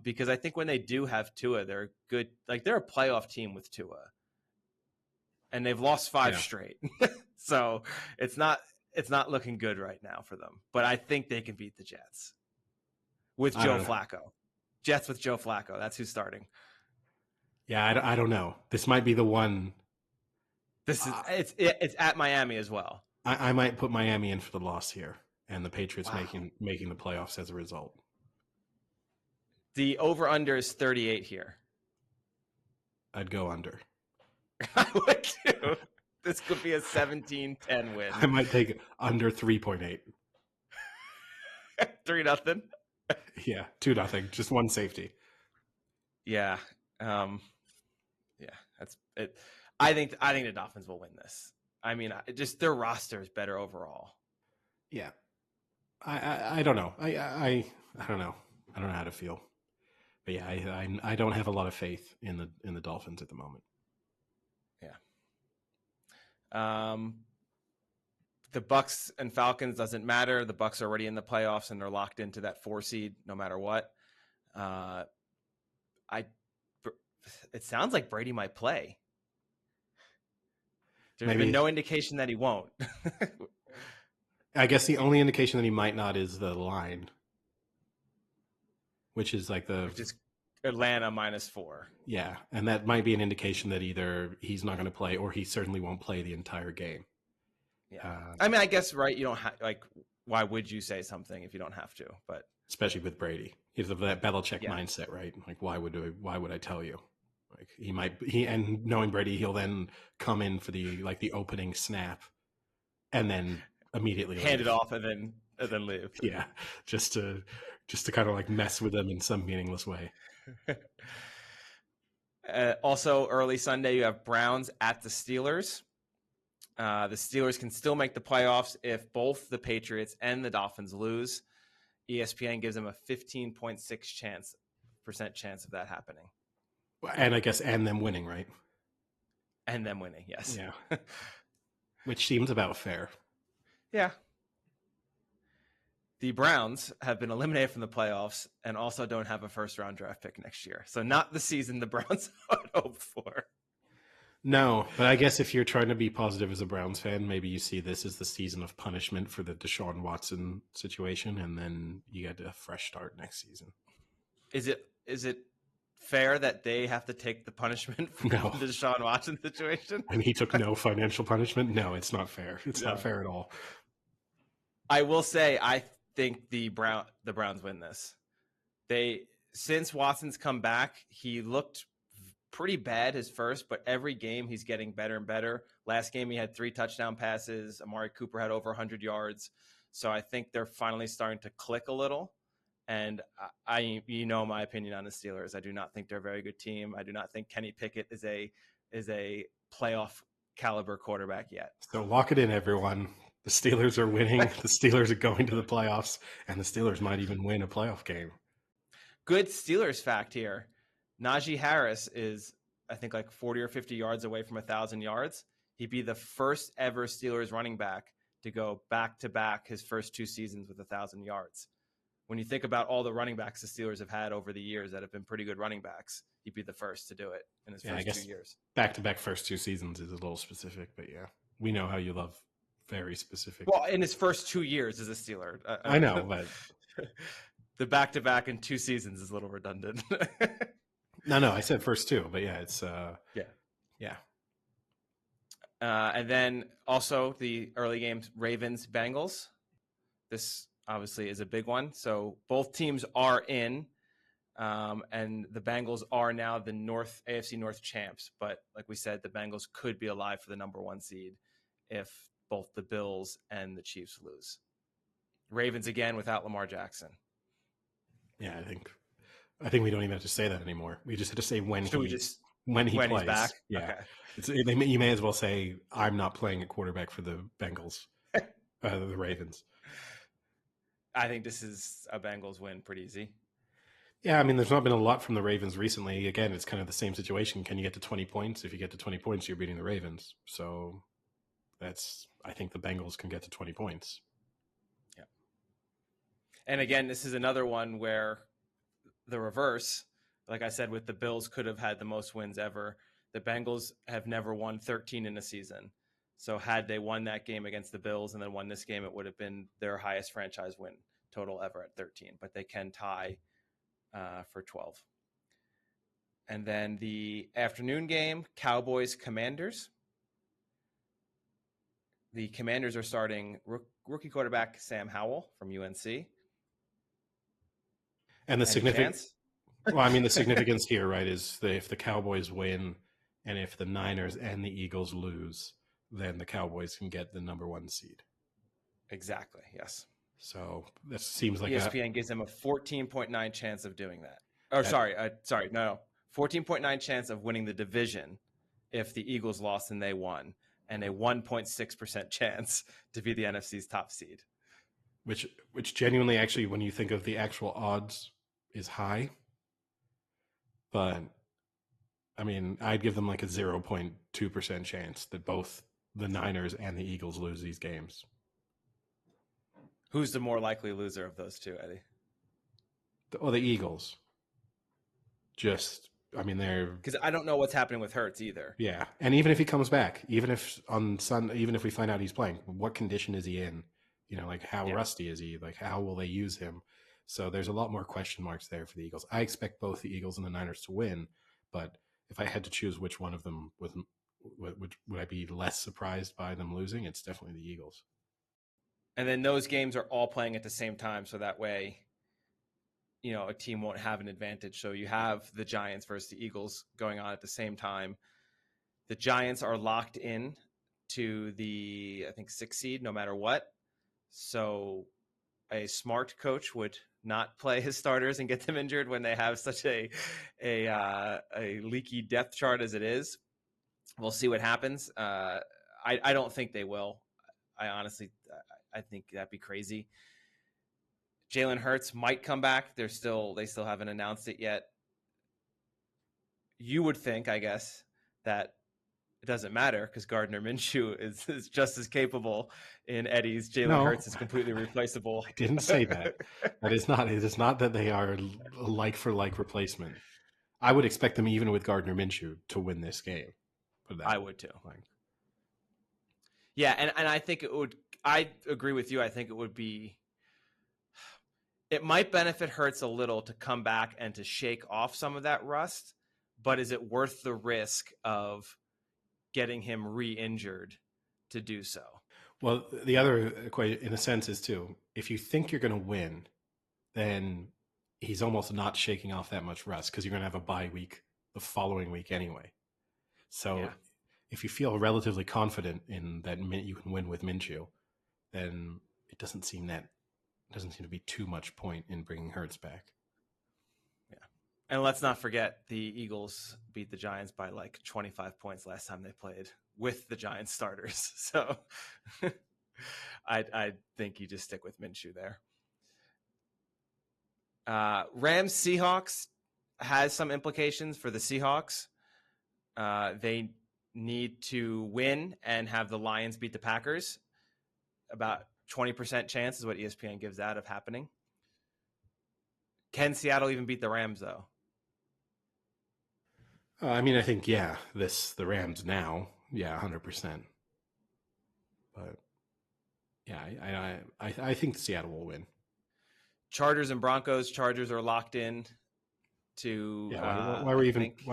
Because I think when they do have Tua, they're good. Like, they're a playoff team with Tua, and they've lost 5 straight. So it's not looking good right now for them. But I think they can beat the Jets with Joe Flacco. Jets with Joe Flacco. That's who's starting. Yeah, I don't know. This might be the one. This is it's at Miami as well. I might put Miami in for the loss here, and the Patriots making the playoffs as a result. The over-under is 38 here. I'd go under. I would too. This could be a 17-10 win. I might take under 3.8. 3-0. Yeah, 2-0. Just one safety. Yeah. Yeah, that's it. I think the Dolphins will win this. I mean, just their roster is better overall. Yeah. I don't know. I don't know. I don't know how to feel. But yeah, I don't have a lot of faith in the Dolphins at the moment. Yeah. The Bucks and Falcons doesn't matter. The Bucks are already in the playoffs and they're locked into that 4 seed no matter what. It sounds like Brady might play. There's been no indication that he won't. I guess the only indication that he might not is the line, which is Atlanta -4. Yeah, and that might be an indication that either he's not going to play or he certainly won't play the entire game. Yeah, I mean, I guess right. You don't why would you say something if you don't have to? But especially with Brady, he's of that Belichick mindset, right? Like, why would I tell you? Like, and knowing Brady, he'll then come in for the opening snap, and then immediately hand it off and then leave. Yeah, just to kind of like mess with them in some meaningless way. Also, early Sunday, you have Browns at the Steelers. The Steelers can still make the playoffs if both the Patriots and the Dolphins lose. ESPN gives them a 15.6% chance of that happening. And I guess them winning, right? And them winning, yes. Yeah. Which seems about fair. Yeah. The Browns have been eliminated from the playoffs and also don't have a first-round draft pick next year. So not the season the Browns would hope for. No, but I guess if you're trying to be positive as a Browns fan, maybe you see this as the season of punishment for the Deshaun Watson situation, and then you get a fresh start next season. Is it fair that they have to take the punishment for No. the Deshaun Watson situation? And he took no financial punishment? No, it's not fair. It's not No. fair at all. I will say I think the Browns win this. Since Watson's come back, he looked pretty bad his first, but every game he's getting better and better. Last game he had 3 touchdown passes. Amari Cooper had over 100 yards. So I think they're finally starting to click a little. And I my opinion on the Steelers. I do not think they're a very good team. I do not think Kenny Pickett is a playoff caliber quarterback yet. So lock it in, everyone. The Steelers are winning. The Steelers are going to the playoffs, and the Steelers might even win a playoff game. Good Steelers fact here. Najee Harris is, I think, like 40 or 50 yards away from 1,000 yards. He'd be the first ever Steelers running back to go back-to-back his first 2 seasons with 1,000 yards. When you think about all the running backs the Steelers have had over the years that have been pretty good running backs, he'd be the first to do it in his first 2 years. Back-to-back first 2 seasons is a little specific, but yeah, we know how you love very specific. Well, in his first 2 years as a Steeler. I know, but the back-to-back in 2 seasons is a little redundant. No, I said first 2, but yeah, it's yeah. And then also the early games, Ravens, Bengals. This obviously is a big one. So both teams are in, and the Bengals are now the AFC North champs. But like we said, the Bengals could be alive for the number 1 seed if both the Bills and the Chiefs lose. Ravens again without Lamar Jackson. Yeah, I think we don't even have to say that anymore. We just have to say when he plays. He's back. Yeah, okay. You may as well say I'm not playing a quarterback for the Bengals, the Ravens. I think this is a Bengals win pretty easy. Yeah, I mean, there's not been a lot from the Ravens recently. Again, it's kind of the same situation. Can you get to 20 points? If you get to 20 points, you're beating the Ravens. So I think the Bengals can get to 20 points. Yeah. And again, this is another one where the reverse, like I said, with the Bills could have had the most wins ever. The Bengals have never won 13 in a season. So had they won that game against the Bills and then won this game, it would have been their highest franchise win total ever at 13. But they can tie for 12. And then the afternoon game, Cowboys-Commanders. The Commanders are starting rookie quarterback Sam Howell from UNC. And the significance, well, I mean, the significance here, right, is that if the Cowboys win and if the Niners and the Eagles lose, then the Cowboys can get the number 1 seed. Exactly. Yes. So this seems like ESPN gives them a 14.9 chance of doing that. Oh, sorry. 14.9 chance of winning the division if the Eagles lost and they won, and a 1.6% chance to be the NFC's top seed. Which genuinely, actually, when you think of the actual odds, is high. But I mean, I'd give them like a 0.2% chance that both the Niners and the Eagles lose these games. Who's the more likely loser of those two, Eddie? The Eagles. They're because I don't know what's happening with Hurts either. Yeah, and even if he comes back, even if on Sunday, even if we find out he's playing, what condition is he in? Like how rusty is he? Like how will they use him? So there's a lot more question marks there for the Eagles. I expect both the Eagles and the Niners to win, but if I had to choose which one of them would I be less surprised by them losing, it's definitely the Eagles. And then those games are all playing at the same time, so that way, a team won't have an advantage. So you have the Giants versus the Eagles going on at the same time. The Giants are locked in to the, I think, 6th seed no matter what. So a smart coach would not play his starters and get them injured when they have such a leaky depth chart as it is. We'll see what happens. I don't think they will. I think that'd be crazy. Jalen Hurts might come back. They still haven't announced it yet. You would think, I guess, that it doesn't matter because Gardner Minshew is just as capable in Eddie's. Jalen Hurts is completely replaceable. I didn't say that. It is not that they are a like for like replacement. I would expect them, even with Gardner Minshew, to win this game. I would too. Yeah, and I think it would. I agree with you. I think it would be. it might benefit Hurts a little to come back and to shake off some of that rust, but is it worth the risk of getting him re-injured to do so? Well, the other equation, in a sense, is too, if you think you're going to win, then he's almost not shaking off that much rust because you're going to have a bye week the following week anyway. So Yeah. if you feel relatively confident in that you can win with Minshew, then it doesn't seem to be too much point in bringing Hurts back. Yeah. And let's not forget the Eagles beat the Giants by like 25 points last time they played with the Giants starters. So I think you just stick with Minshew there. Rams Seahawks has some implications for the Seahawks. They need to win and have the Lions beat the Packers. About 20% chance is what ESPN gives that of happening. Can Seattle even beat the Rams, though? I mean, I think, the Rams now, 100%. But yeah, I think Seattle will win. Chargers and Broncos. Chargers are locked in to. Why are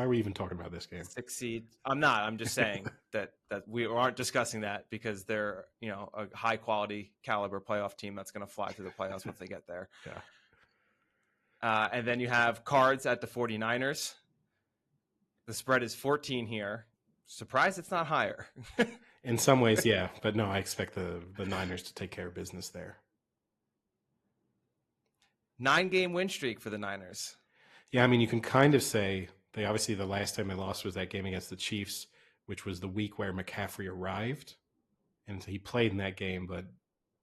we even talking about this game? 6 seed. I'm not. I'm just saying that we aren't discussing that because they're a high quality caliber playoff team that's going to fly through the playoffs once they get there. Yeah. And then you have Cards at the 49ers. The spread is 14 here. Surprised it's not higher. In some ways, yeah, but no, I expect the Niners to take care of business there. 9-game win streak for the Niners. Yeah, I mean, you can kind of say they obviously the last time they lost was that game against the Chiefs, which was the week where McCaffrey arrived, and he played in that game, but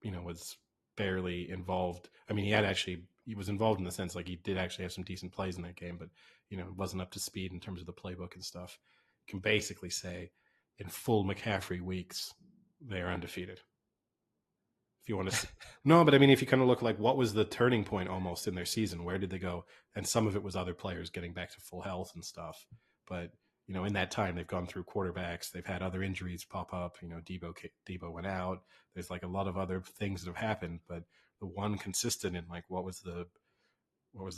was barely involved. I mean, he was involved in the sense like he did actually have some decent plays in that game, but wasn't up to speed in terms of the playbook and stuff. You can basically say in full McCaffrey weeks they are undefeated. If you want to no, but I mean, if you kind of look like what was the turning point almost in their season, where did they go? And some of it was other players getting back to full health and stuff. But in that time they've gone through quarterbacks, they've had other injuries pop up. Debo went out. There's like a lot of other things that have happened, but the one consistent in like what was the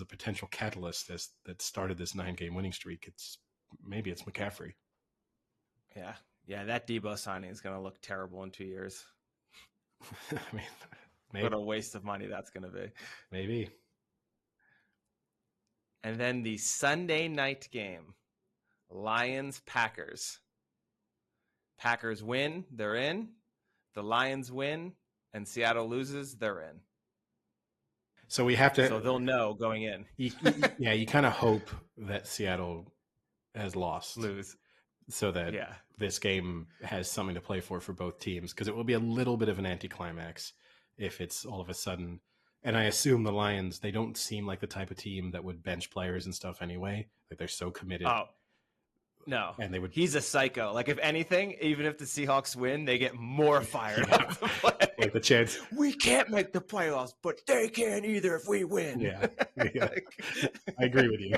potential catalyst that started this 9-game winning streak? Maybe it's McCaffrey. Yeah, that Debo signing is going to look terrible in 2 years. I mean, maybe. What a waste of money that's going to be. Maybe. And then the Sunday night game, Lions-Packers. Packers win, they're in. The Lions win, and Seattle loses, they're in. So we have to. So they'll know going in. You kind of hope that Seattle has lost. Lose. So that this game has something to play for both teams, because it will be a little bit of an anticlimax if it's all of a sudden. And I assume the Lions, they don't seem like the type of team that would bench players and stuff anyway. Like they're so committed. Oh, no. And they would. He's a psycho. Like if anything, even if the Seahawks win, they get more fired up to play. Like the chance. We can't make the playoffs, but they can't either if we win. Yeah. I agree with you.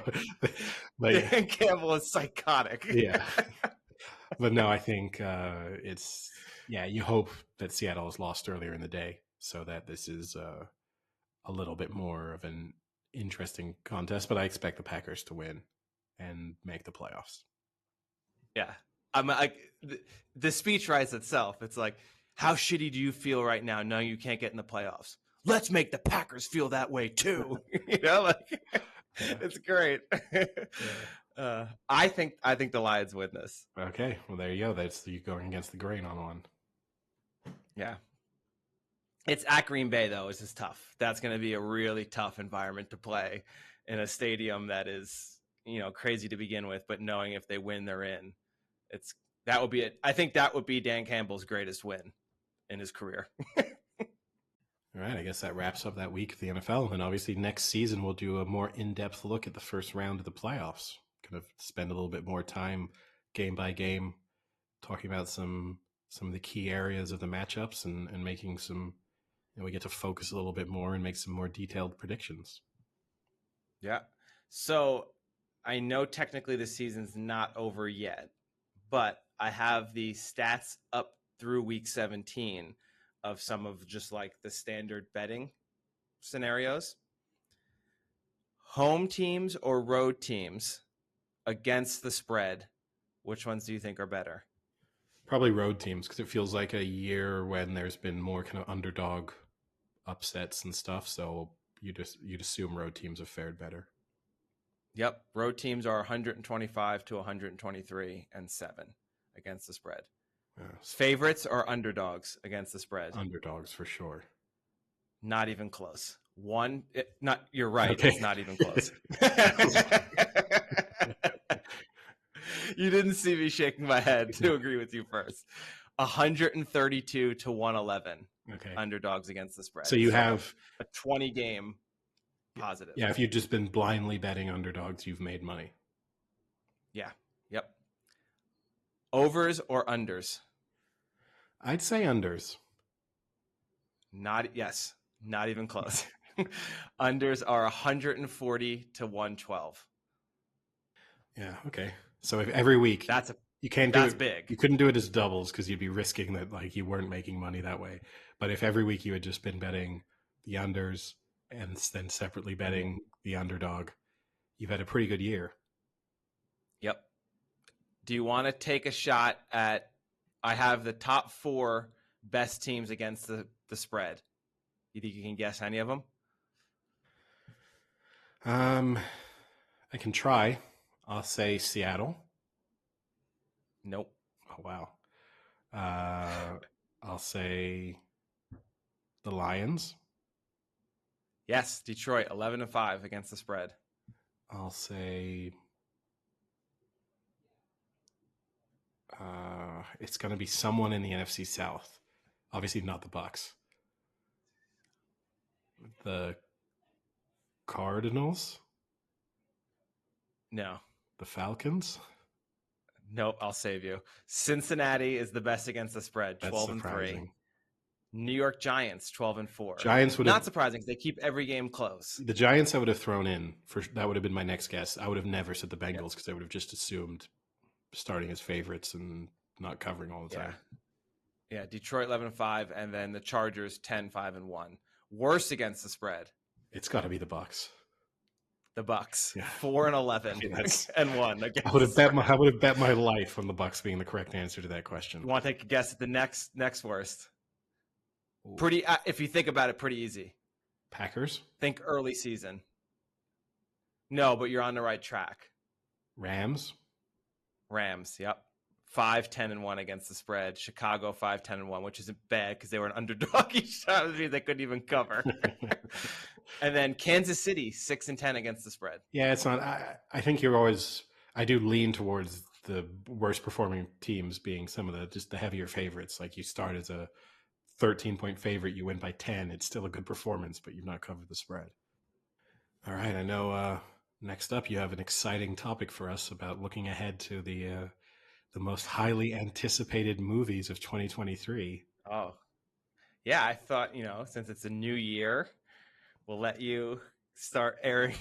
But, Dan Campbell is psychotic. Yeah. But no, I think it's, you hope that Seattle has lost earlier in the day so that this is a little bit more of an interesting contest. But I expect the Packers to win and make the playoffs. Yeah. I'm like, the speech writes itself. It's like, how shitty do you feel right now knowing you can't get in the playoffs? Let's make the Packers feel that way too. It's great. I think the Lions win this. Okay, well there you go. That's you going against the grain on one. Yeah, it's at Green Bay though. It's just tough. That's going to be a really tough environment to play in a stadium that is crazy to begin with. But knowing if they win, they're in. That would be it. I think that would be Dan Campbell's greatest win in his career. All right, I guess that wraps up that week of the NFL. And obviously next season we'll do a more in-depth look at the first round of the playoffs. Kind of spend a little bit more time game by game talking about some of the key areas of the matchups and making some, we get to focus a little bit more and make some more detailed predictions. Yeah. So I know technically the season's not over yet, but I have the stats up through week 17 of some of just like the standard betting scenarios. Home teams or road teams against the spread, which ones do you think are better? Probably road teams, because it feels like a year when there's been more kind of underdog upsets and stuff. So you'd assume road teams have fared better. Yep. Road teams are 125 to 123 and 7 against the spread. Favorites are underdogs against the spread. Underdogs for sure. Not even close. You're right. Okay. It's not even close. You didn't see me shaking my head to agree with you first. 132 to 111. Okay. Underdogs against the spread. So you have a 20 game positive. Yeah, if you've just been blindly betting underdogs, you've made money. Yeah. Yep. Overs or unders? I'd say unders. Not even close. Unders are 140 to 112. Yeah, okay. So if every week that's big. You couldn't do it as doubles because you'd be risking that like you weren't making money that way. But if every week you had just been betting the unders and then separately betting the underdog, you've had a pretty good year. Yep. Do you want to take a shot at? I have the top 4 best teams against the spread. You think you can guess any of them? I can try. I'll say Seattle. Nope. Oh, wow. I'll say the Lions. Yes, Detroit, 11-5 against the spread. I'll say it's going to be someone in the NFC South. Obviously not the Bucs. The Cardinals? No. The Falcons? Nope, I'll save you. Cincinnati is the best against the spread, 12-3. New York Giants, 12-4. Giants would not surprising because they keep every game close. The Giants I would have thrown in that would have been my next guess. I would have never said the Bengals because I would have just assumed starting as favorites and not covering all the time. Yeah, Detroit 11-5, and then the Chargers 10-5-1. Worst against the spread. It's got to be the Bucs. The Bucs, 4-11 and 1. I would have bet my life on the Bucs being the correct answer to that question. You want to take a guess at the next worst? Ooh. Pretty, if you think about it, pretty easy. Packers. Think early season. No, but you're on the right track. Rams. Yep. 5-10-1 against the spread. Chicago 5-10-1, which isn't bad because they were an underdog each time. They couldn't even cover. And then Kansas City 6-10 against the spread. Yeah, it's not. I think you're always. I do lean towards the worst performing teams being some of the heavier favorites. Like you start as a 13-point favorite, you win by 10. It's still a good performance, but you've not covered the spread. All right, I know. Next up, you have an exciting topic for us about looking ahead to the most highly anticipated movies of 2023. Oh, yeah. I thought, since it's a new year, we'll let you start airing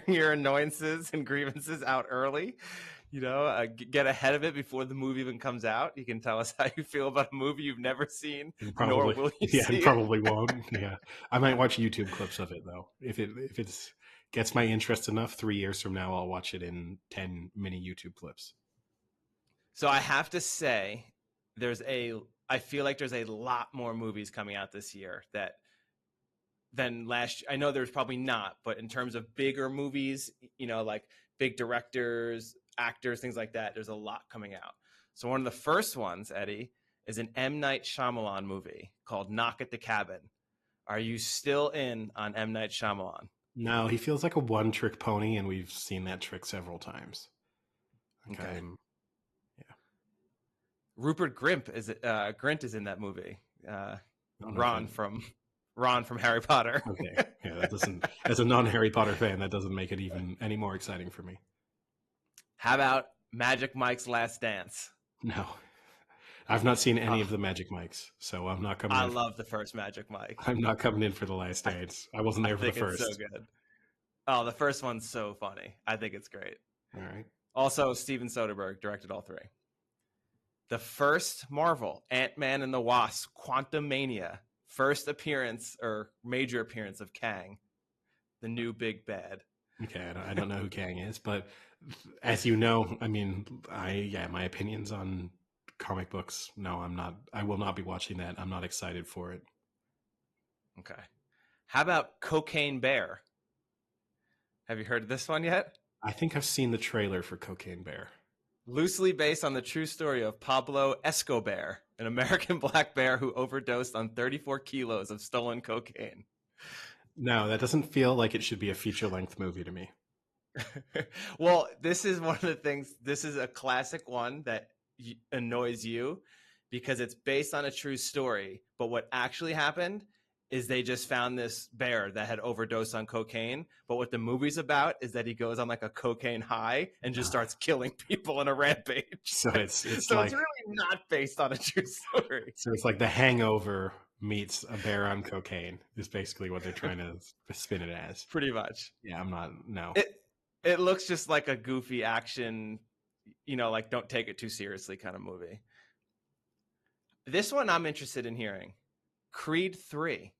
your annoyances and grievances out early. Get ahead of it before the movie even comes out. You can tell us how you feel about a movie you've never seen, nor will you see it. Probably won't. Yeah, I might watch YouTube clips of it though. If it gets my interest enough, 3 years from now, I'll watch it in 10 mini YouTube clips. So I have to say, I feel like there's a lot more movies coming out this year than last year. I know there's probably not, but in terms of bigger movies, like big directors, actors, things like that, there's a lot coming out. So one of the first ones, Eddie, is an M. Night Shyamalan movie called Knock at the Cabin. Are you still in on M. Night Shyamalan? No, he feels like a one-trick pony, and we've seen that trick several times. Okay. Rupert Grint is in that movie. Ron from Harry Potter. Okay, yeah, that doesn't. As a non-Harry Potter fan, that doesn't make it even any more exciting for me. How about Magic Mike's Last Dance? No, I've not seen any of the Magic Mikes, so I'm not coming. I love the first Magic Mike. I'm not coming in for the Last Dance. I wasn't there for the first. It's so good. Oh, the first one's so funny. I think it's great. All right. Also, Steven Soderbergh directed all 3. The first Marvel, Ant-Man and the Wasp, Quantumania, first appearance or major appearance of Kang, the new big bad. Okay, I don't know who Kang is, but as you know, I mean, my opinions on comic books. No, I'm not. I will not be watching that. I'm not excited for it. Okay. How about Cocaine Bear? Have you heard of this one yet? I think I've seen the trailer for Cocaine Bear. Loosely based on the true story of Pablo Escobar, an American black bear who overdosed on 34 kilos of stolen cocaine. No, that doesn't feel like it should be a feature-length movie to me. Well, this is one of the things. This is a classic one that annoys you because it's based on a true story. But what actually happened is they just found this bear that had overdosed on cocaine. But what the movie's about is that he goes on like a cocaine high and just starts killing people in a rampage. So it's So it's like really not based on a true story. The Hangover meets a bear on cocaine is basically what they're trying to spin it as. Pretty much. Yeah, I'm not. No. It looks just like a goofy action, like don't take it too seriously kind of movie. This one I'm interested in hearing. Creed 3.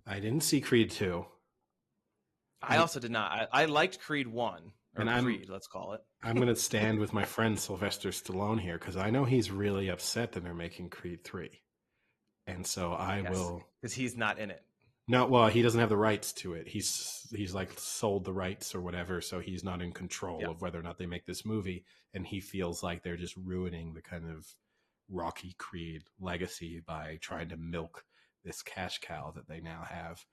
I didn't see Creed 2. I also did not. I liked Creed 1, or And Creed, let's call it. I'm going to stand with my friend Sylvester Stallone here because I know he's really upset that they're making Creed 3. And so I will. Because he's not in it. No, well, he doesn't have the rights to it. He's like sold the rights or whatever, so he's not in control of whether or not they make this movie. And he feels like they're just ruining the kind of Rocky Creed legacy by trying to milk this cash cow that they now have.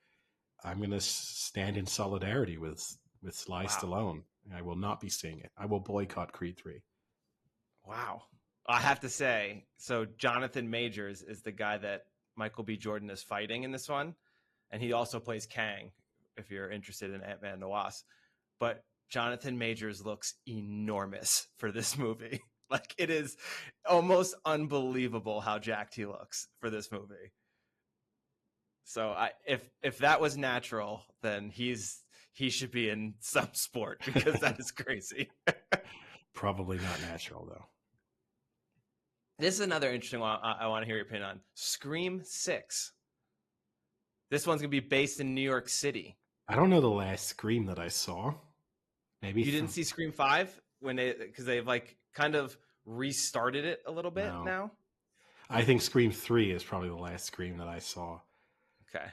I'm going to stand in solidarity with Sly Stallone. I will not be seeing it. I will boycott Creed 3. Wow. I have to say, so Jonathan Majors is the guy that Michael B. Jordan is fighting in this one. And he also plays Kang, if you're interested in Ant-Man and the Wasp. But Jonathan Majors looks enormous for this movie. Like, it is almost unbelievable how jacked he looks for this movie. So if that was natural, then he should be in some sport because that is crazy. Probably not natural, though. This is another interesting one I want to hear your opinion on. Scream 6. This one's going to be based in New York City. I don't know the last Scream that I saw. Maybe you didn't see Scream 5 because they've like kind of restarted it a little bit now. I think Scream 3 is probably the last Scream that I saw. Okay.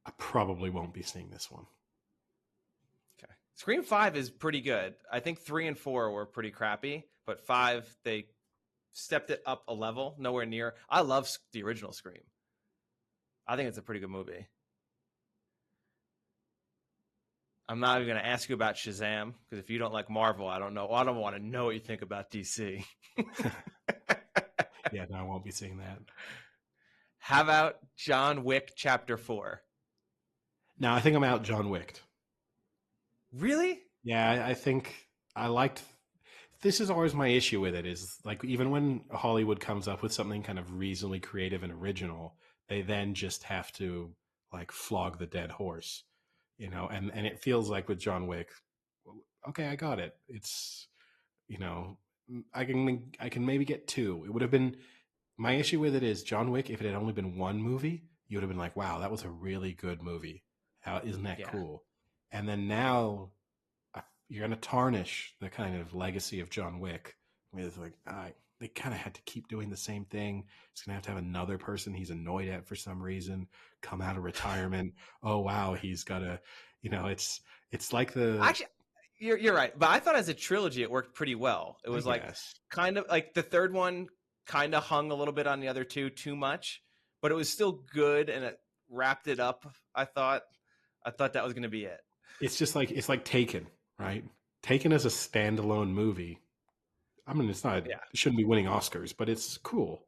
I probably won't be seeing this one. Okay. Scream 5 is pretty good. I think 3 and 4 were pretty crappy, but 5 they stepped it up a level, nowhere near. I love the original Scream. I think it's a pretty good movie. I'm not even going to ask you about Shazam because if you don't like Marvel, I don't know. I don't want to know what you think about DC. Yeah, no, I won't be seeing that. How about John Wick Chapter 4? No, I think I'm out John Wick. Really? Yeah, I think I liked. This is always my issue with it is like even when Hollywood comes up with something kind of reasonably creative and original, they then just have to like flog the dead horse. And it feels like with John Wick, okay, I got it. It's, I can maybe get 2. It would have been, my issue with it is John Wick, if it had only been 1 movie, you would have been like, wow, that was a really good movie. Isn't that cool? And then now you're going to tarnish the kind of legacy of John Wick with like, they kind of had to keep doing the same thing. It's going to have another person he's annoyed at for some reason come out of retirement. Oh, wow. He's got a, it's like the. Actually, you're right. But I thought as a trilogy, it worked pretty well. It was like kind of like the third one kind of hung a little bit on the other two too much, but it was still good. And it wrapped it up. I thought that was going to be it. It's just like, it's like Taken, right? Taken as a standalone movie. I mean, it's not, it shouldn't be winning Oscars, but it's cool.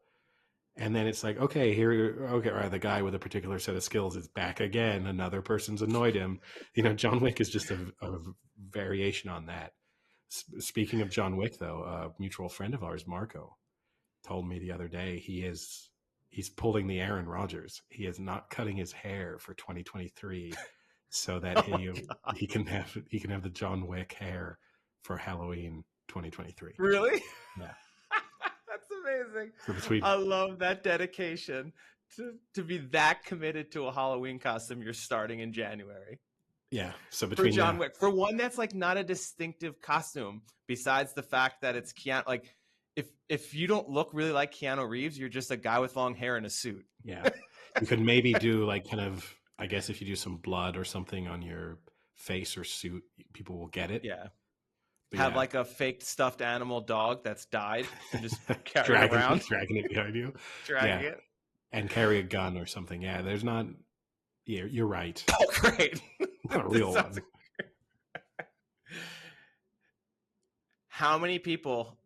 And then it's like, okay, right, the guy with a particular set of skills is back again. Another person's annoyed him. John Wick is just a variation on that. Speaking of John Wick, though, a mutual friend of ours, Marco, told me the other day he's pulling the Aaron Rodgers. He is not cutting his hair for 2023 so that he can have the John Wick hair for Halloween 2023. Really? Yeah. That's amazing. So I love that dedication to be that committed to a Halloween costume you're starting in January. Yeah. So for between John Wick, for one that's like not a distinctive costume, besides the fact that it's Keanu. Like, if you don't look really like Keanu Reeves, you're just a guy with long hair in a suit. yeah, you could maybe do like kind of, I guess if you do some blood or something on your face or suit, people will get it. Yeah. But Have yeah, like a faked stuffed animal dog that's died and just carry it dragging around, dragging it behind you. dragging Yeah, it. and carry a gun or something. Yeah, there's not. Yeah, you're right. Oh, great. Not a This real sounds- one. How many people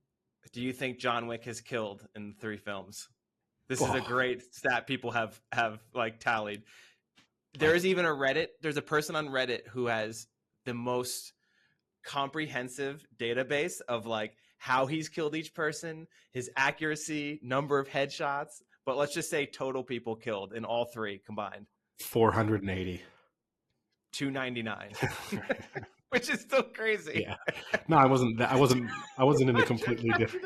do you think John Wick has killed in the 3 films? This is a great stat people have like tallied. There's even a Reddit. There's a person on Reddit who has the most comprehensive database of like how he's killed each person, his accuracy, number of headshots. But let's just say total people killed in all 3 combined. 480. 299. Which is still crazy. Yeah. No, I wasn't in a completely different.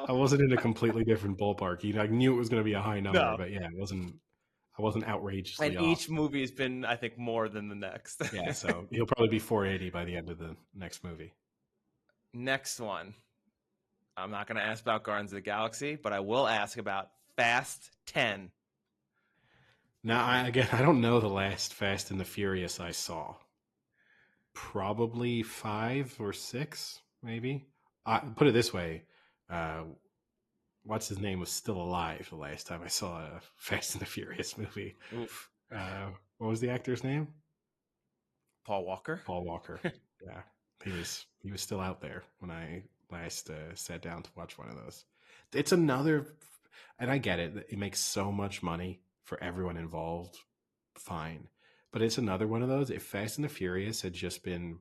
I wasn't in a completely different ballpark. I knew it was going to be a high number, but yeah, I wasn't outrageously and off. each movie has been, I think, more than the next. Yeah, so he'll probably be 480 by the end of the next movie. Next one. I'm not going to ask about Guardians of the Galaxy, but I will ask about Fast 10. Now, I don't know the last Fast and the Furious I saw. Probably 5 or 6, maybe. Put it this way. What's his name was still alive the last time I saw a Fast and the Furious movie. Oof. What was the actor's name? Paul Walker. Paul Walker. Yeah, he was still out there when I last sat down to watch one of those. It's another, and I get it. It makes so much money for everyone involved. Fine, but it's another one of those. If Fast and the Furious had just been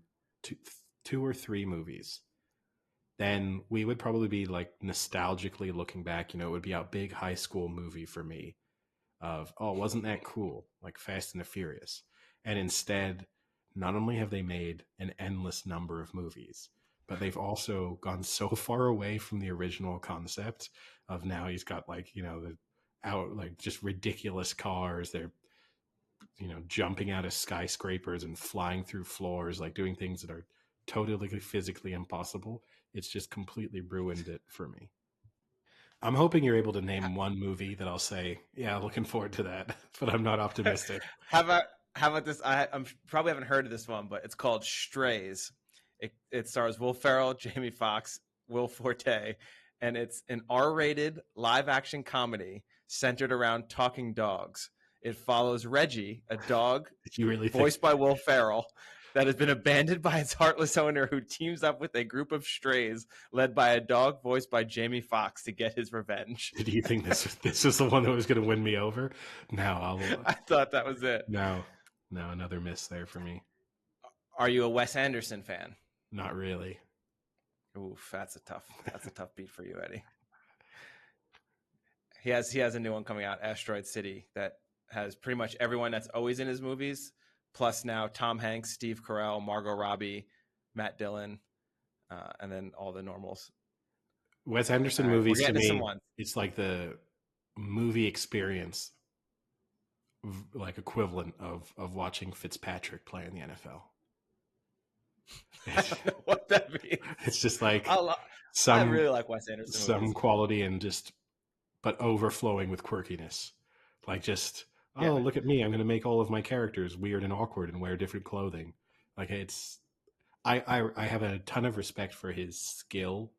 two or 3 movies, then we would probably be like nostalgically looking back. It would be a big high school movie for me of, oh, wasn't that cool? Like Fast and the Furious. And instead, not only have they made an endless number of movies, but they've also gone so far away from the original concept of now he's got like, like just ridiculous cars. They're, jumping out of skyscrapers and flying through floors, like doing things that are totally physically impossible. It's just completely ruined it for me. I'm hoping you're able to name one movie that I'll say, yeah, looking forward to that, but I'm not optimistic. How about this? I'm probably haven't heard of this one, but it's called Strays. It stars Will Ferrell, Jamie Foxx, Will Forte, and it's an R-rated live-action comedy centered around talking dogs. It follows Reggie, a dog voiced by Will Ferrell, that has been abandoned by its heartless owner, who teams up with a group of strays led by a dog voiced by Jamie Foxx to get his revenge. Do you think this was the one that was going to win me over? No, I thought that was it. No, another miss there for me. Are you a Wes Anderson fan? Not really. Oof, that's a tough beat for you, Eddie. He has a new one coming out, Asteroid City, that has pretty much everyone that's always in his movies, plus now Tom Hanks, Steve Carell, Margot Robbie, Matt Dillon, and then all the normals. Wes Anderson movies to me, it's like the movie experience, like equivalent of watching Fitzpatrick play in the NFL. I don't know what that means. It's just like I really like Wes Anderson some movies. quality and but overflowing with quirkiness. Like just, look at me, I'm going to make all of my characters weird and awkward and wear different clothing. Like I have a ton of respect for his skill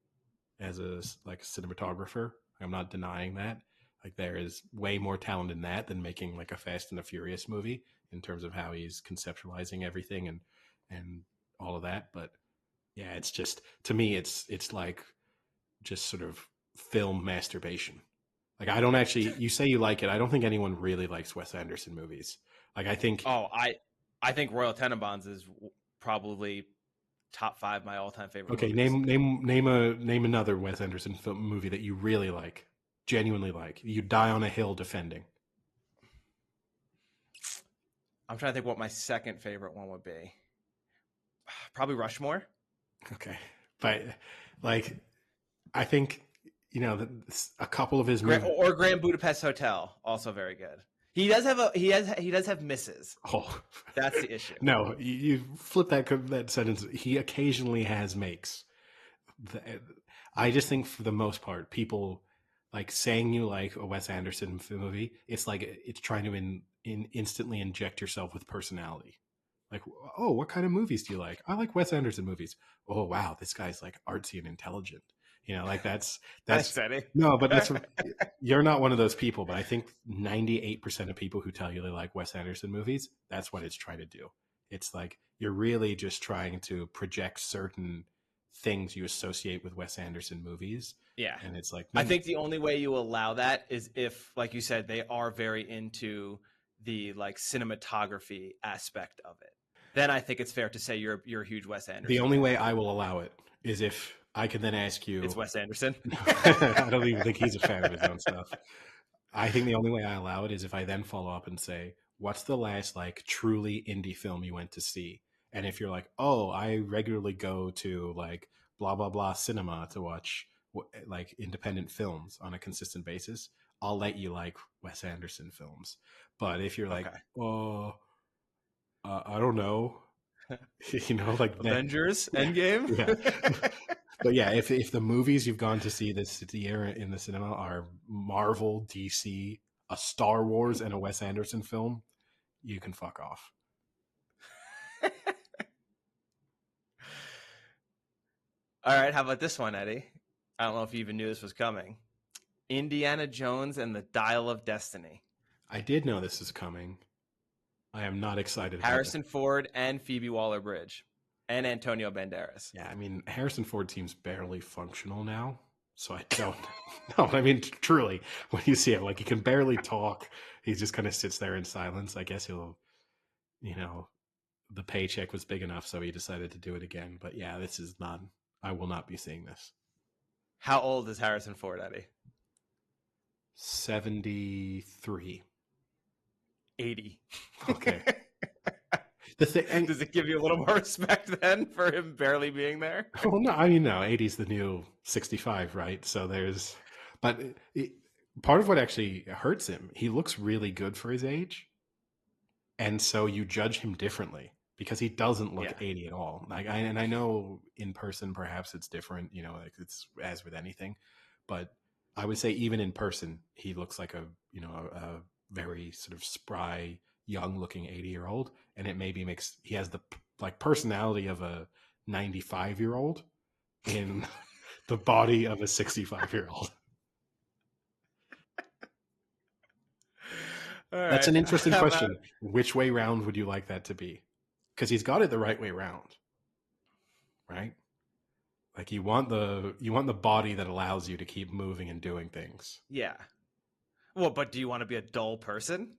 as a cinematographer. I'm not denying that. Like there is way more talent in that than making like a Fast and the Furious movie in terms of how he's conceptualizing everything and all of that. But yeah, it's just, to me, it's like just sort of film masturbation. Like I don't actually, you say you like it. I don't think anyone really likes Wes Anderson movies. Like I think. Oh, I think Royal Tenenbaums is probably top 5 my all-time favorite. Okay, movies. name another Wes Anderson film movie that you really like, genuinely like. You die on a hill defending. I'm trying to think what my second favorite one would be. Probably Rushmore. Okay, but like, I think a couple of his movies, or Grand Budapest Hotel, also very good. he does have misses. Oh, That's the issue. no, you flip that sentence. He occasionally has makes. I just think for the most part, people like saying you like a Wes Anderson movie. It's like it's trying to instantly inject yourself with personality. Like, oh, what kind of movies do you like? I like Wes Anderson movies. Oh, wow, this guy's like artsy and intelligent. Like that's Thanks, Eddie. no, but you're not one of those people. But I think 98% of people who tell you they like Wes Anderson movies, that's what it's trying to do. It's like you're really just trying to project certain things you associate with Wes Anderson movies. Yeah. And it's like, I think the only way you allow that is if, like you said, they are very into the like cinematography aspect of it. Then I think it's fair to say you're a huge Wes Anderson. The only way I will allow it is if I can then ask you. It's Wes Anderson. I don't even think he's a fan of his own stuff. I think the only way I allow it is if I then follow up and say, what's the last like truly indie film you went to see? And if you're like, oh, I regularly go to like blah, blah, blah cinema to watch like independent films on a consistent basis, I'll let you like Wes Anderson films. But if you're like, Okay. oh, I don't know, like Avengers that, Endgame. Yeah. But yeah, if the movies you've gone to see this year in the cinema are Marvel, DC, a Star Wars, and a Wes Anderson film, you can fuck off. All right, how about this one, Eddie? I don't know if you even knew this was coming. Indiana Jones and the Dial of Destiny. I did know this is coming. I am not excited about Harrison Ford and Phoebe Waller-Bridge and Antonio Banderas. Yeah, I mean, Harrison Ford seems barely functional now, so I don't know. I mean, truly, when you see him, like he can barely talk. He just kind of sits there in silence. I guess he'll, the paycheck was big enough, so he decided to do it again. But yeah, this is not, I will not be seeing this. How old is Harrison Ford, Eddie? 73. 80. Okay. Does it give you a little more respect then for him barely being there? Well, no, I mean, no, 80 is the new 65, right? So but part of what actually hurts him, he looks really good for his age. And so you judge him differently because he doesn't look 80 at all. And I know in person, perhaps it's different, like it's as with anything, but I would say even in person, he looks like a very sort of spry, young looking 80-year-old. And it maybe he has the like personality of a 95-year-old in the body of a 65-year-old. Right. That's an interesting question. Which way round would you like that to be? Because he's got it the right way round, right? Like you want the body that allows you to keep moving and doing things. Yeah. Well, but do you want to be a dull person?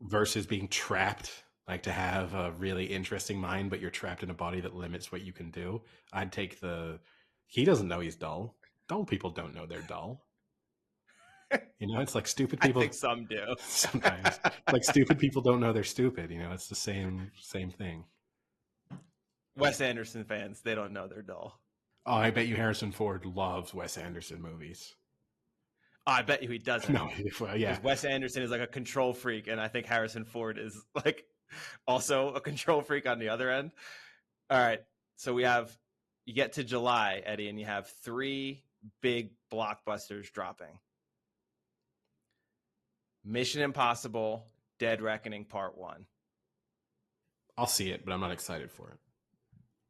Versus being trapped, like to have a really interesting mind, but you're trapped in a body that limits what you can do. I'd take he doesn't know he's dull. Dull people don't know they're dull. It's like stupid people. I think some do. Sometimes. Like stupid people don't know they're stupid. It's the same thing. Wes Anderson fans, they don't know they're dull. Oh, I bet you Harrison Ford loves Wes Anderson movies. Oh, I bet you he doesn't. No, well, yeah. Because Wes Anderson is like a control freak, and I think Harrison Ford is like also a control freak on the other end. All right, so you get to July, Eddie, and you have 3 big blockbusters dropping. Mission Impossible, Dead Reckoning Part 1. I'll see it, but I'm not excited for it.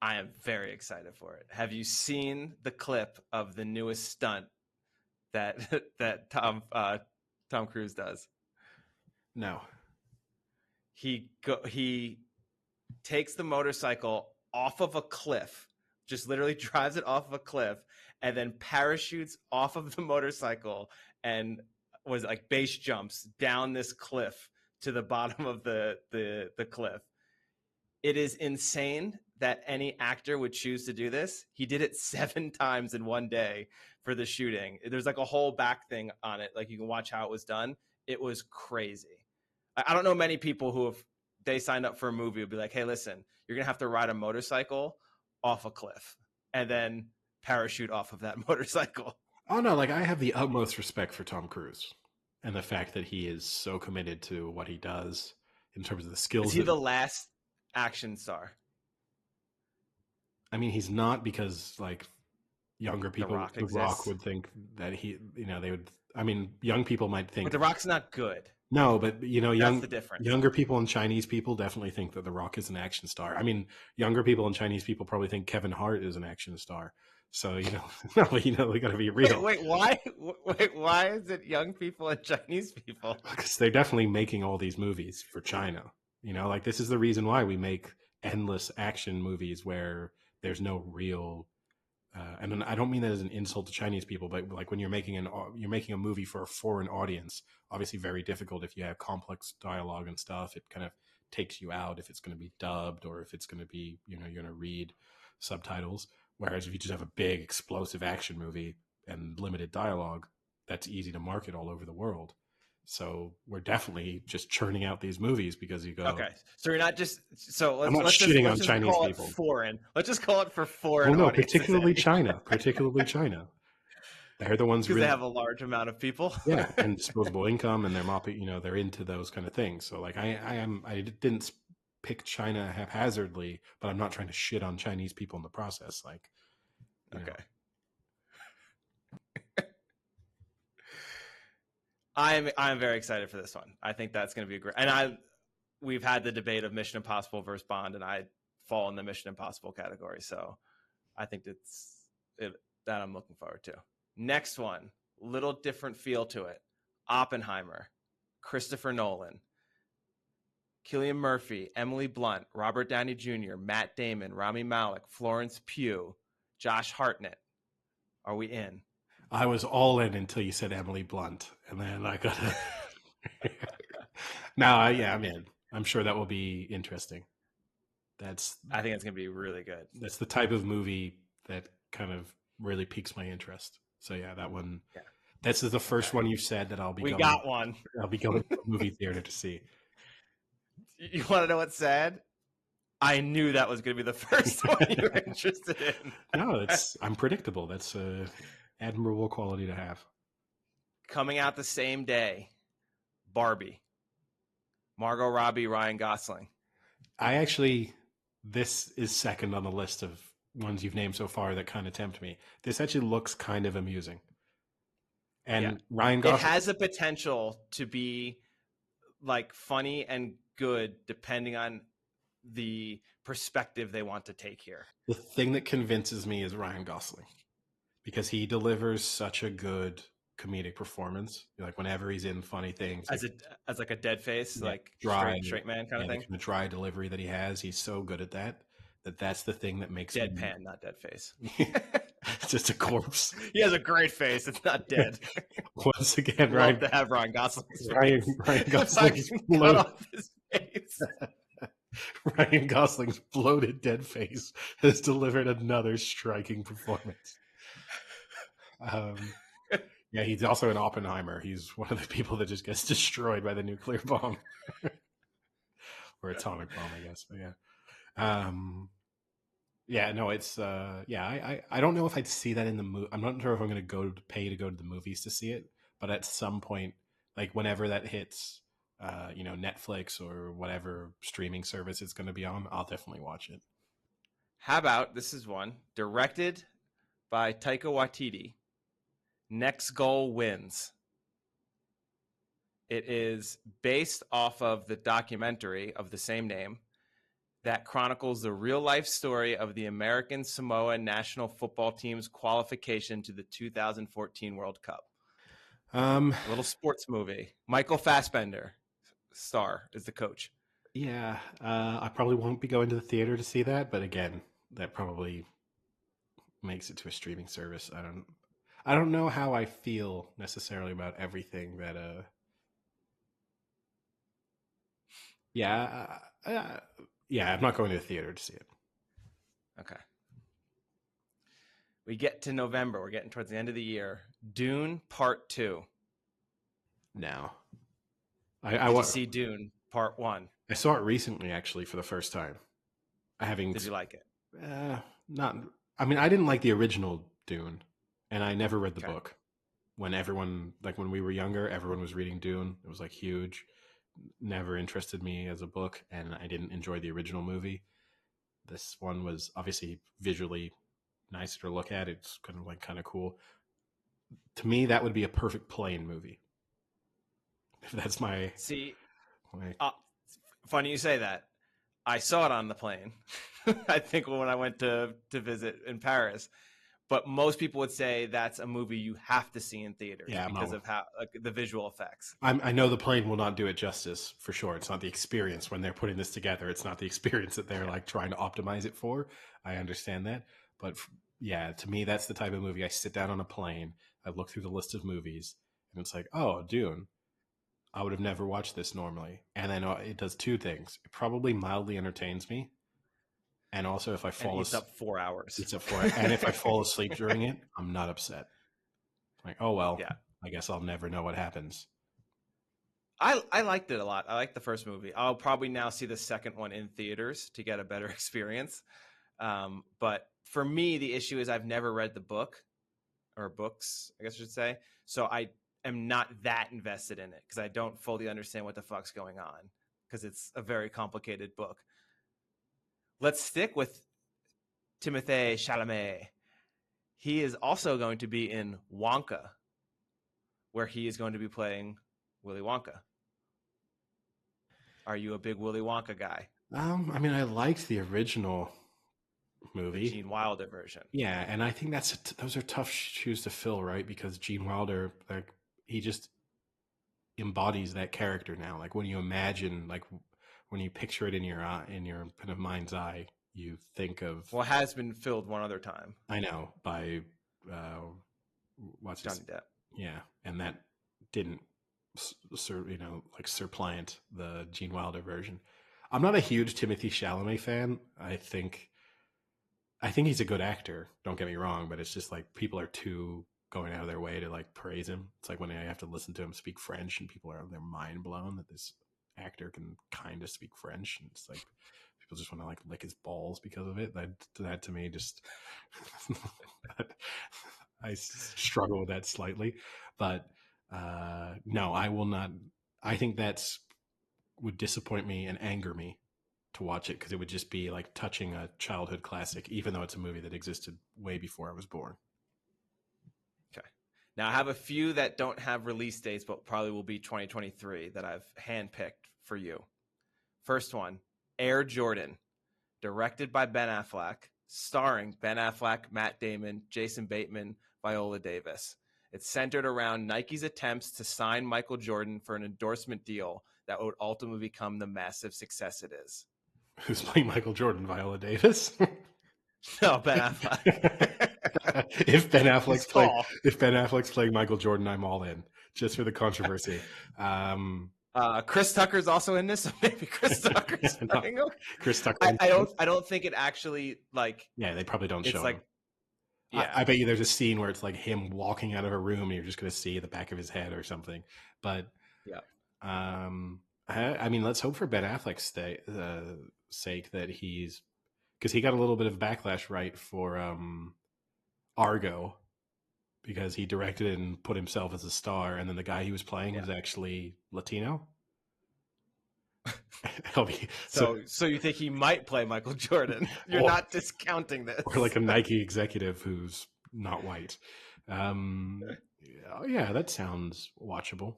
I am very excited for it. Have you seen the clip of the newest stunt that Tom Cruise does? No. He takes the motorcycle off of a cliff, just literally drives it off of a cliff, and then parachutes off of the motorcycle and was like base jumps down this cliff to the bottom of the cliff. It is insane that any actor would choose to do this. He did it 7 times in one day for the shooting. There's like a whole back thing on it. Like you can watch how it was done. It was crazy. I don't know many people who, if they signed up for a movie, would be like, hey, listen, you're going to have to ride a motorcycle off a cliff and then parachute off of that motorcycle. Oh, no, like I have the utmost respect for Tom Cruise. and the fact that he is so committed to what he does in terms of the Is skills he that the last action star? I mean, he's not, because like younger The people, Rock The Rock exists, would think that he, they would. I mean, young people might but think The Rock's not good. no, but That's the difference. younger people and Chinese people definitely think that The Rock is an action star. I mean, younger people and Chinese people probably think Kevin Hart is an action star. So no, we got to be real. Why? Wait, why is it young people and Chinese people? Because they're definitely making all these movies for China. Like this is the reason why we make endless action movies where there's no real. And I don't mean that as an insult to Chinese people, but like when you're making a movie for a foreign audience, obviously very difficult if you have complex dialogue and stuff. It kind of takes you out if it's going to be dubbed or if it's going to be you're going to read subtitles. Whereas if you just have a big explosive action movie and limited dialogue, that's easy to market all over the world. So we're definitely just churning out these movies because you go. Okay, so you're not just so I'm not let's shitting on just Chinese call it people. foreign. Let's just call it for Oh foreign no, audiences particularly China. Particularly China. They're the ones because they really. have a large amount of people. Yeah, and disposable income, and they're mopping. They're into those kind of things. So like, I didn't pick China haphazardly, but I'm not trying to shit on Chinese people in the process. Like, Okay. I'm very excited for this one. I think that's going to be great. And we've had the debate of Mission Impossible versus Bond, and I fall in the Mission Impossible category. So I think that I'm looking forward to. Next one, little different feel to it. Oppenheimer, Christopher Nolan, Cillian Murphy, Emily Blunt, Robert Downey Jr., Matt Damon, Rami Malek, Florence Pugh, Josh Hartnett. Are we in? I was all in until you said Emily Blunt, and then I got. No, yeah, I'm in. I'm sure that will be interesting. I think it's going to be really good. That's the type of movie that kind of really piques my interest. So yeah, that one. Yeah. This is the first one you've said that I'll be. Got one. I'll be going to the movie theater to see. You want to know what's sad? I knew that was going to be the first one you were interested in. No, I'm predictable. That's a admirable quality to have. Coming out the same day, Barbie, Margot Robbie, Ryan Gosling. This is second on the list of ones you've named so far that kind of tempt me. This actually looks kind of amusing. And Ryan Gosling, it has a potential to be like funny and good depending on the perspective they want to take here. The thing that convinces me is Ryan Gosling, because he delivers such a good comedic performance. Like whenever he's in funny things, as like a dead face, like dry, straight man kind of thing. The dry delivery that he has, he's so good at that's the thing that makes deadpan, not dead face. It's just a corpse. He has a great face. It's not dead. Once again, Ryan to have Ryan Gosling. Ryan Gosling's cut off his face. Ryan Gosling's bloated dead face has delivered another striking performance. Yeah, he's also in Oppenheimer. He's one of the people that just gets destroyed by the nuclear bomb or atomic bomb, I guess. But yeah. Yeah, no, it's I don't know if I'd see that in the movie. I'm not sure if I'm going to pay to go to the movies to see it, but at some point, like whenever that hits, Netflix or whatever streaming service it's going to be on, I'll definitely watch it. How about this is one directed by Taika Waititi. Next Goal Wins. It is based off of the documentary of the same name that chronicles the real-life story of the American Samoa national football team's qualification to the 2014 World Cup. A little sports movie. Michael Fassbender, star, is the coach. Yeah, I probably won't be going to the theater to see that, but again, that probably makes it to a streaming service. I don't know how I feel necessarily about everything that. I'm not going to the theater to see it. Okay. We get to November. We're getting towards the end of the year. Dune Part 2. No. I want to see Dune Part 1. I saw it recently, actually, for the first time. Did you like it? Not. I mean, I didn't like the original Dune, and I never read the book. when everyone, like when we were younger, everyone was reading Dune. It was like huge. Never interested me as a book, and I didn't enjoy the original movie. This one was obviously visually nicer to look at. It's kind of cool. To me, that would be a perfect plane movie. If that's See, my uh, funny you say that. I saw it on the plane. I think when I went to visit in Paris, but most people would say that's a movie you have to see in theaters yeah, because of how the visual effects. I know the plane will not do it justice for sure. It's not the experience when they're putting this together. It's not the experience that they're Yeah. like trying to optimize it for. I understand that, but yeah, to me, that's the type of movie I sit down on a plane. I look through the list of movies, and it's like, oh, Dune. I would have never watched this normally, and then it does two things. It probably mildly entertains me, and also if I And fall eats asleep, up 4 hours. it's up for it. And if I fall asleep during it, I'm not upset. Like, oh well, Yeah. I guess I'll never know what happens. I liked it a lot. I liked the first movie. I'll probably now see the second one in theaters to get a better experience. But for me, the issue is I've never read the book or books, I guess I should say. So I am not that invested in it because I don't fully understand what the fuck's going on because it's a very complicated book. Let's stick with Timothée Chalamet. He is also going to be in Wonka, where he is going to be playing Willy Wonka. Are you a big Willy Wonka guy? I mean, I liked the original The movie. Gene Wilder version. Yeah, and I think those are tough shoes to fill, right? Because Gene Wilder, like, he just embodies that character now. Like when you imagine, like when you picture it in your kind of mind's eye, you think of. Well, it has been filled one other time. I know by uh, what's his, Johnny Depp. yeah, and that didn't like supplant the Gene Wilder version. I'm not a huge Timothée Chalamet fan. I think he's a good actor. Don't get me wrong, but it's just like people are too going out of their way to like praise him. It's like when I have to listen to him speak French, and people are they're mind blown that this actor can kind of speak French, and it's like people just want to like lick his balls because of it. That to me just I struggle with that slightly, but no, I will not. I think that's would disappoint me and anger me to watch it because it would just be like touching a childhood classic, even though it's a movie that existed way before I was born. Okay. Now I have a few that don't have release dates, but probably will be 2023 that I've handpicked for you. First one, Air Jordan, directed by Ben Affleck, starring Ben Affleck, Matt Damon, Jason Bateman, Viola Davis. It's centered around Nike's attempts to sign Michael Jordan for an endorsement deal that would ultimately become the massive success it is. Who's playing Michael Jordan? Viola Davis? No, Ben Affleck. if Ben Affleck's He's tall. if Ben Affleck's playing Michael Jordan, I'm all in just for the controversy. Chris Tucker's also in this, so maybe Chris Tucker's playing him. Chris Tucker. I don't think it actually like. Yeah, they probably don't show like, him. Yeah, I bet you there's a scene where it's like him walking out of a room, and you're just going to see the back of his head or something. But yeah. I mean, let's hope for Ben Affleck's sake that because he got a little bit of backlash, right, for Argo, because he directed it and put himself as a star, and then the guy he was playing was actually Latino. So you think he might play Michael Jordan? You're not discounting this, or like a Nike executive who's not white. Yeah, that sounds watchable.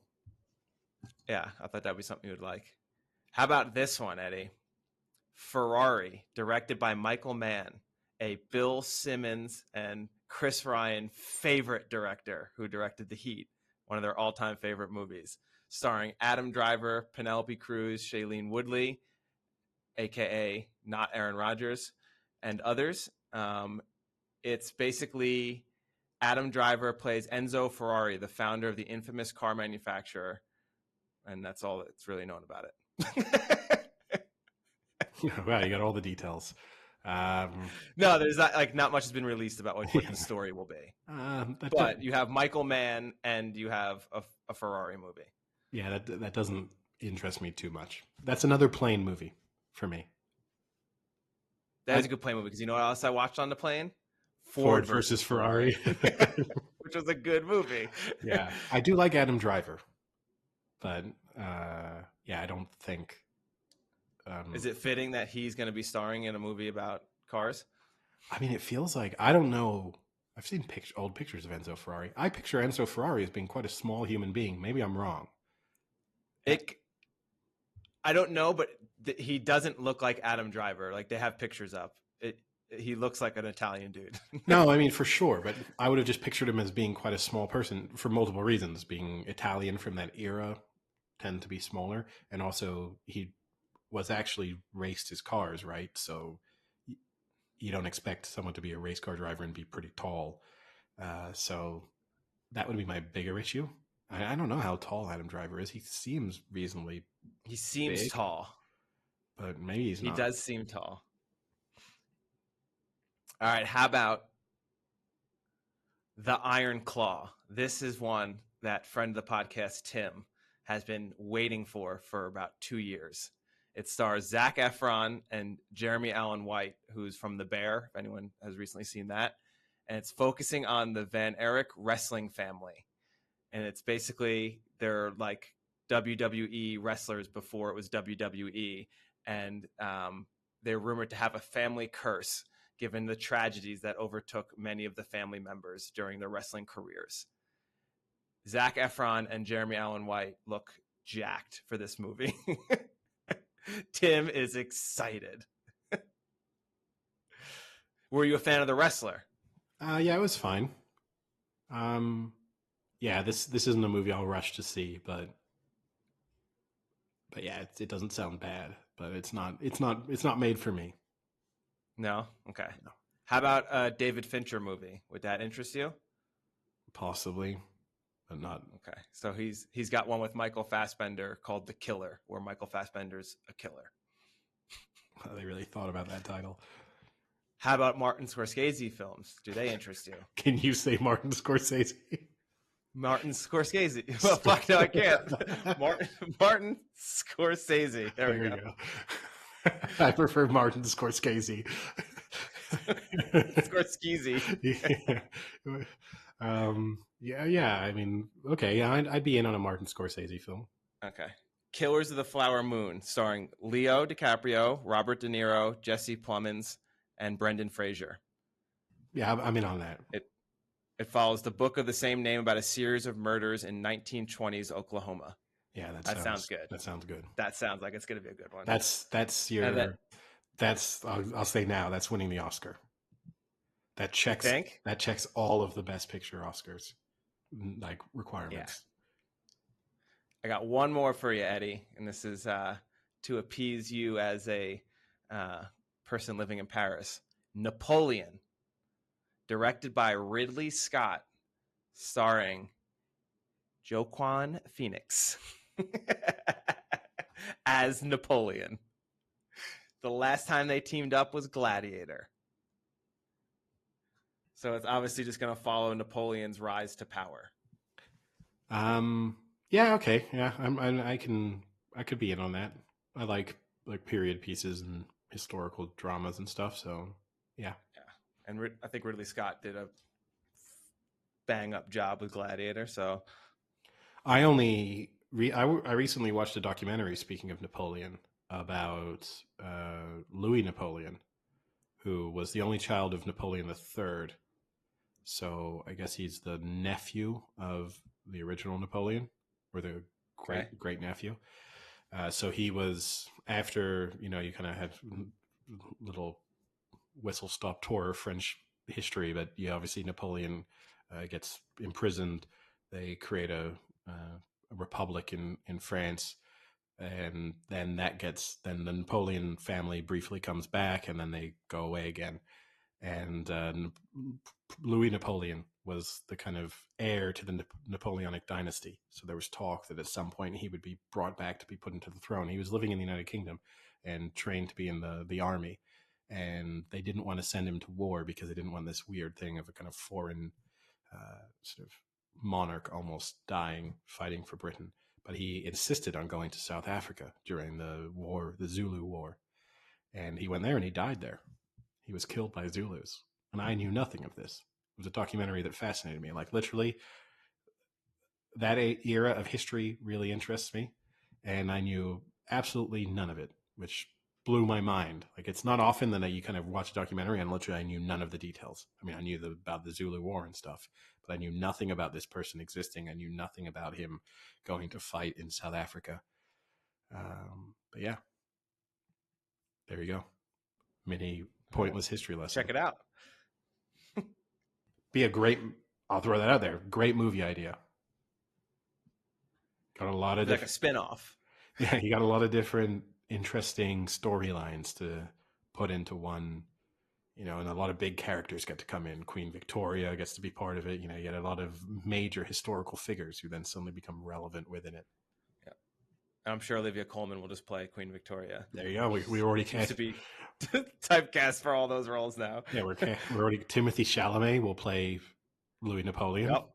Yeah, I thought that'd be something you would like. How about this one, Eddie? Ferrari, directed by Michael Mann, a Bill Simmons and Chris Ryan favorite director who directed The Heat, one of their all-time favorite movies, starring Adam Driver, Penelope Cruz, Shailene Woodley, aka not Aaron Rodgers, and others. It's basically Adam Driver plays Enzo Ferrari, the founder of the infamous car manufacturer, and that's all that's really known about it. Wow, you got all the details. No, there's not much has been released about what the story will be. But you have Michael Mann and you have a Ferrari movie. Yeah, that doesn't interest me too much. That's another plane movie for me. That is a good plane movie because you know what else I watched on the plane? Ford versus Ferrari. which was a good movie. Yeah, I do like Adam Driver, but yeah, I don't think. Is it fitting that he's going to be starring in a movie about cars? I mean, it feels like I don't know. I've seen old pictures of Enzo Ferrari. I picture Enzo Ferrari as being quite a small human being. Maybe I'm wrong. It, I don't know, but he doesn't look like Adam Driver. Like they have pictures up. He looks like an Italian dude. No, I mean for sure, but I would have just pictured him as being quite a small person for multiple reasons. Being Italian from that era tend to be smaller, and also he was actually raced his cars, right? So you don't expect someone to be a race car driver and be pretty tall. So that would be my bigger issue. I don't know how tall Adam Driver is. He seems reasonably He seems big, tall. but maybe he's He not. does seem tall. All right, how about The Iron Claw? This is one that friend of the podcast, Tim, has been waiting for about 2 years. It stars Zac Efron and Jeremy Allen White, who's from The Bear, if anyone has recently seen that. And it's focusing on the Van Erich wrestling family. And it's basically they're like WWE wrestlers before it was WWE. And they're rumored to have a family curse given the tragedies that overtook many of the family members during their wrestling careers. Zac Efron and Jeremy Allen White look jacked for this movie. Tim is excited. Were you a fan of The Wrestler? Yeah, it was fine. Yeah, this isn't a movie I'll rush to see, but yeah, it doesn't sound bad, but it's not made for me. No? Okay. No. How about a David Fincher movie? Would that interest you? Possibly, but not. Okay. So he's got one with Michael Fassbender called The Killer, where Michael Fassbender's a killer. They really thought about that title. How about Martin Scorsese films? Do they interest you? Can you say Martin Scorsese? Martin Scorsese. Well, fuck, no, I can't. Martin Scorsese. There we go. I prefer Martin Scorsese. Scorsese. Yeah. I mean, okay. Yeah, I'd be in on a Martin Scorsese film. Okay. Killers of the Flower Moon, starring Leo DiCaprio, Robert De Niro, Jesse Plemons, and Brendan Fraser. Yeah, I'm in on that. It follows the book of the same name about a series of murders in 1920s Oklahoma. Yeah, that sounds good. That sounds good. That sounds like it's going to be a good one. I'll say now that's winning the Oscar. That checks all of the Best Picture Oscars like requirements. Yeah. I got one more for you, Eddie, and this is to appease you as a person living in Paris. Napoleon, directed by Ridley Scott, starring Joaquin Phoenix as Napoleon. The last time they teamed up was Gladiator. So it's obviously just going to follow Napoleon's rise to power. Yeah. Okay. Yeah. I could be in on that. I like period pieces and historical dramas and stuff. So yeah. And I think Ridley Scott did a bang up job with Gladiator. So I recently watched a documentary, speaking of Napoleon, about Louis Napoleon, who was the only child of Napoleon III. So I guess he's the nephew of the original Napoleon, or the great nephew. So he was, after, you kind of have little whistle stop tour of French history, but obviously Napoleon gets imprisoned. They create a republic in France, and then then the Napoleon family briefly comes back, and then they go away again. And Louis Napoleon was the kind of heir to the Napoleonic dynasty. So there was talk that at some point he would be brought back to be put into the throne. He was living in the United Kingdom and trained to be in the army. And they didn't want to send him to war because they didn't want this weird thing of a kind of foreign sort of monarch almost dying, fighting for Britain. But he insisted on going to South Africa during the Zulu War. And he went there and he died there. He was killed by Zulus. And I knew nothing of this. It was a documentary that fascinated me. Like literally, that era of history really interests me, and I knew absolutely none of it, which blew my mind. Like it's not often that you kind of watch a documentary and literally I knew none of the details. I mean, I knew about the Zulu War and stuff, but I knew nothing about this person existing. I knew nothing about him going to fight in South Africa. But yeah, there you go. Mini All right. pointless history lesson. Check it out. Be a great. I'll throw that out there. Great movie idea. Got a lot of Like a spin-off. Yeah, you got a lot of different interesting storylines to put into one, and a lot of big characters get to come in. Queen Victoria gets to be part of it. You get a lot of major historical figures who then suddenly become relevant within it. Yeah. I'm sure Olivia Colman will just play Queen Victoria. There you go. We already used to be typecast for all those roles now. Yeah, we're already Timothy Chalamet will play Louis Napoleon. Yep.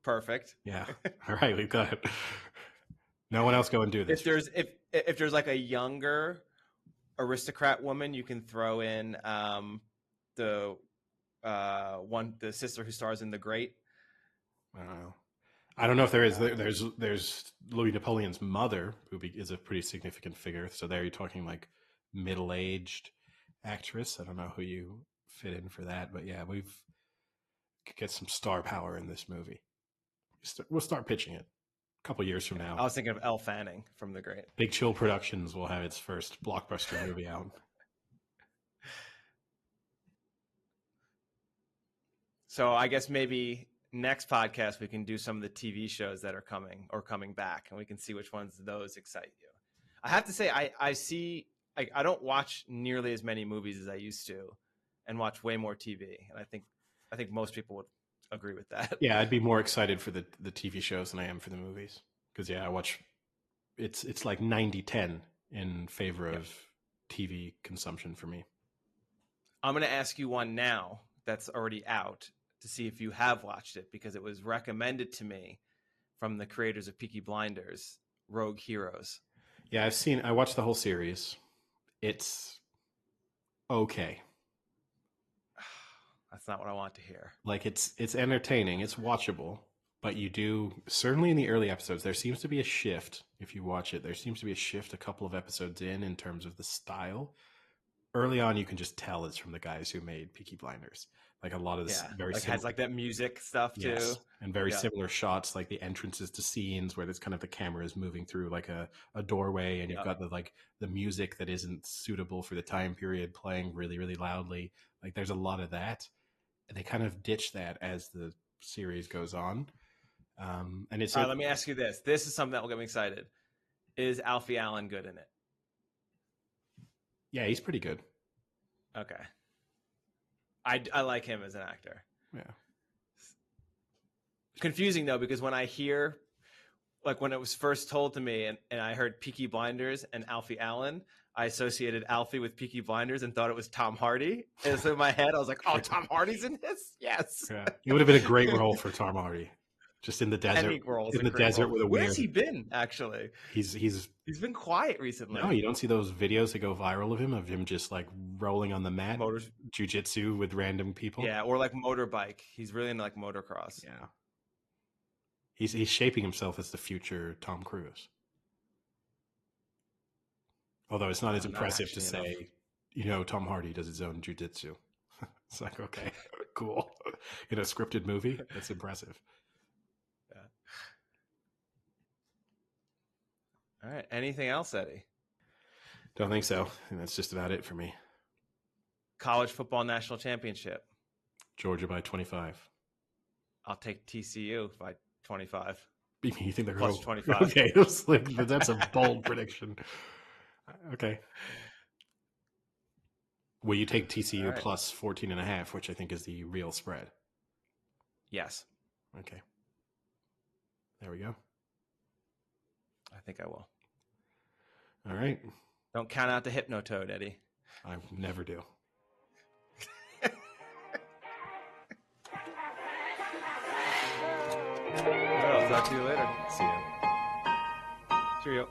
Perfect. Yeah. All right, we've got it. No one else go and do this. If there's like a younger aristocrat woman, you can throw in the sister who stars in The Great. I don't know if there is. There's Louis Napoleon's mother, who is a pretty significant figure. So there you're talking like middle-aged actress. I don't know who you fit in for that, but yeah, we've get some star power in this movie. We'll start pitching it a couple years from now. I was thinking of Elle Fanning from The Great. Big Chill Productions will have its first blockbuster movie out. So I guess maybe next podcast we can do some of the TV shows that are coming back, and we can see which ones of those excite you. I have to say, I don't watch nearly as many movies as I used to, and watch way more TV. And I think most people would agree with that. Yeah, I'd be more excited for the TV shows than I am for the movies. Because I watch it's like 90-10 in favor of TV consumption for me. I'm going to ask you one now that's already out to see if you have watched it, because it was recommended to me from the creators of Peaky Blinders, Rogue Heroes. Yeah, I watched the whole series. It's okay. That's not what I want to hear. Like it's entertaining, it's watchable, but you do, certainly in the early episodes, there seems to be a shift. If you watch it, there seems to be a shift a couple of episodes in terms of the style. Early on, you can just tell it's from the guys who made Peaky Blinders. Like a lot of this has like that music stuff too. Yes, and very similar shots, like the entrances to scenes where it's kind of the camera is moving through like a doorway, and you've got the music that isn't suitable for the time period playing really, really loudly. Like there's a lot of that. And they kind of ditch that as the series goes on. And it's all right, let me ask you this. This is something that will get me excited. Is Alfie Allen good in it? Yeah, he's pretty good. Okay. I like him as an actor. Yeah. Confusing though, because when I hear, like when it was first told to me and I heard Peaky Blinders and Alfie Allen, I associated Alfie with Peaky Blinders and thought it was Tom Hardy. And so in my head, I was like, oh, Tom Hardy's in this? Yes. Yeah. It would have been a great role for Tom Hardy. Just in the desert. In the desert with a weird... Where's he been, actually? He's been quiet recently. No, you don't see those videos that go viral of him just like rolling on the mat, jiu-jitsu with random people. Yeah, or like motorbike. He's really into like motocross. Yeah. He's shaping himself as the future Tom Cruise. Although it's not as impressive to say, Tom Hardy does his own jiu-jitsu. It's like, okay, cool. In a scripted movie, that's impressive. Yeah. All right. Anything else, Eddie? Don't think so. And that's just about it for me. College football national championship. Georgia by 25. I'll take TCU by 25. You think they're plus 25? Okay, but that's a bold prediction. Okay. Will you take TCU plus 14.5, which I think is the real spread? Yes. Okay. There we go. I think I will. All right. Don't count out the Hypnotoad, Eddie. I never do. I'll talk to you later. See ya. Cheerio.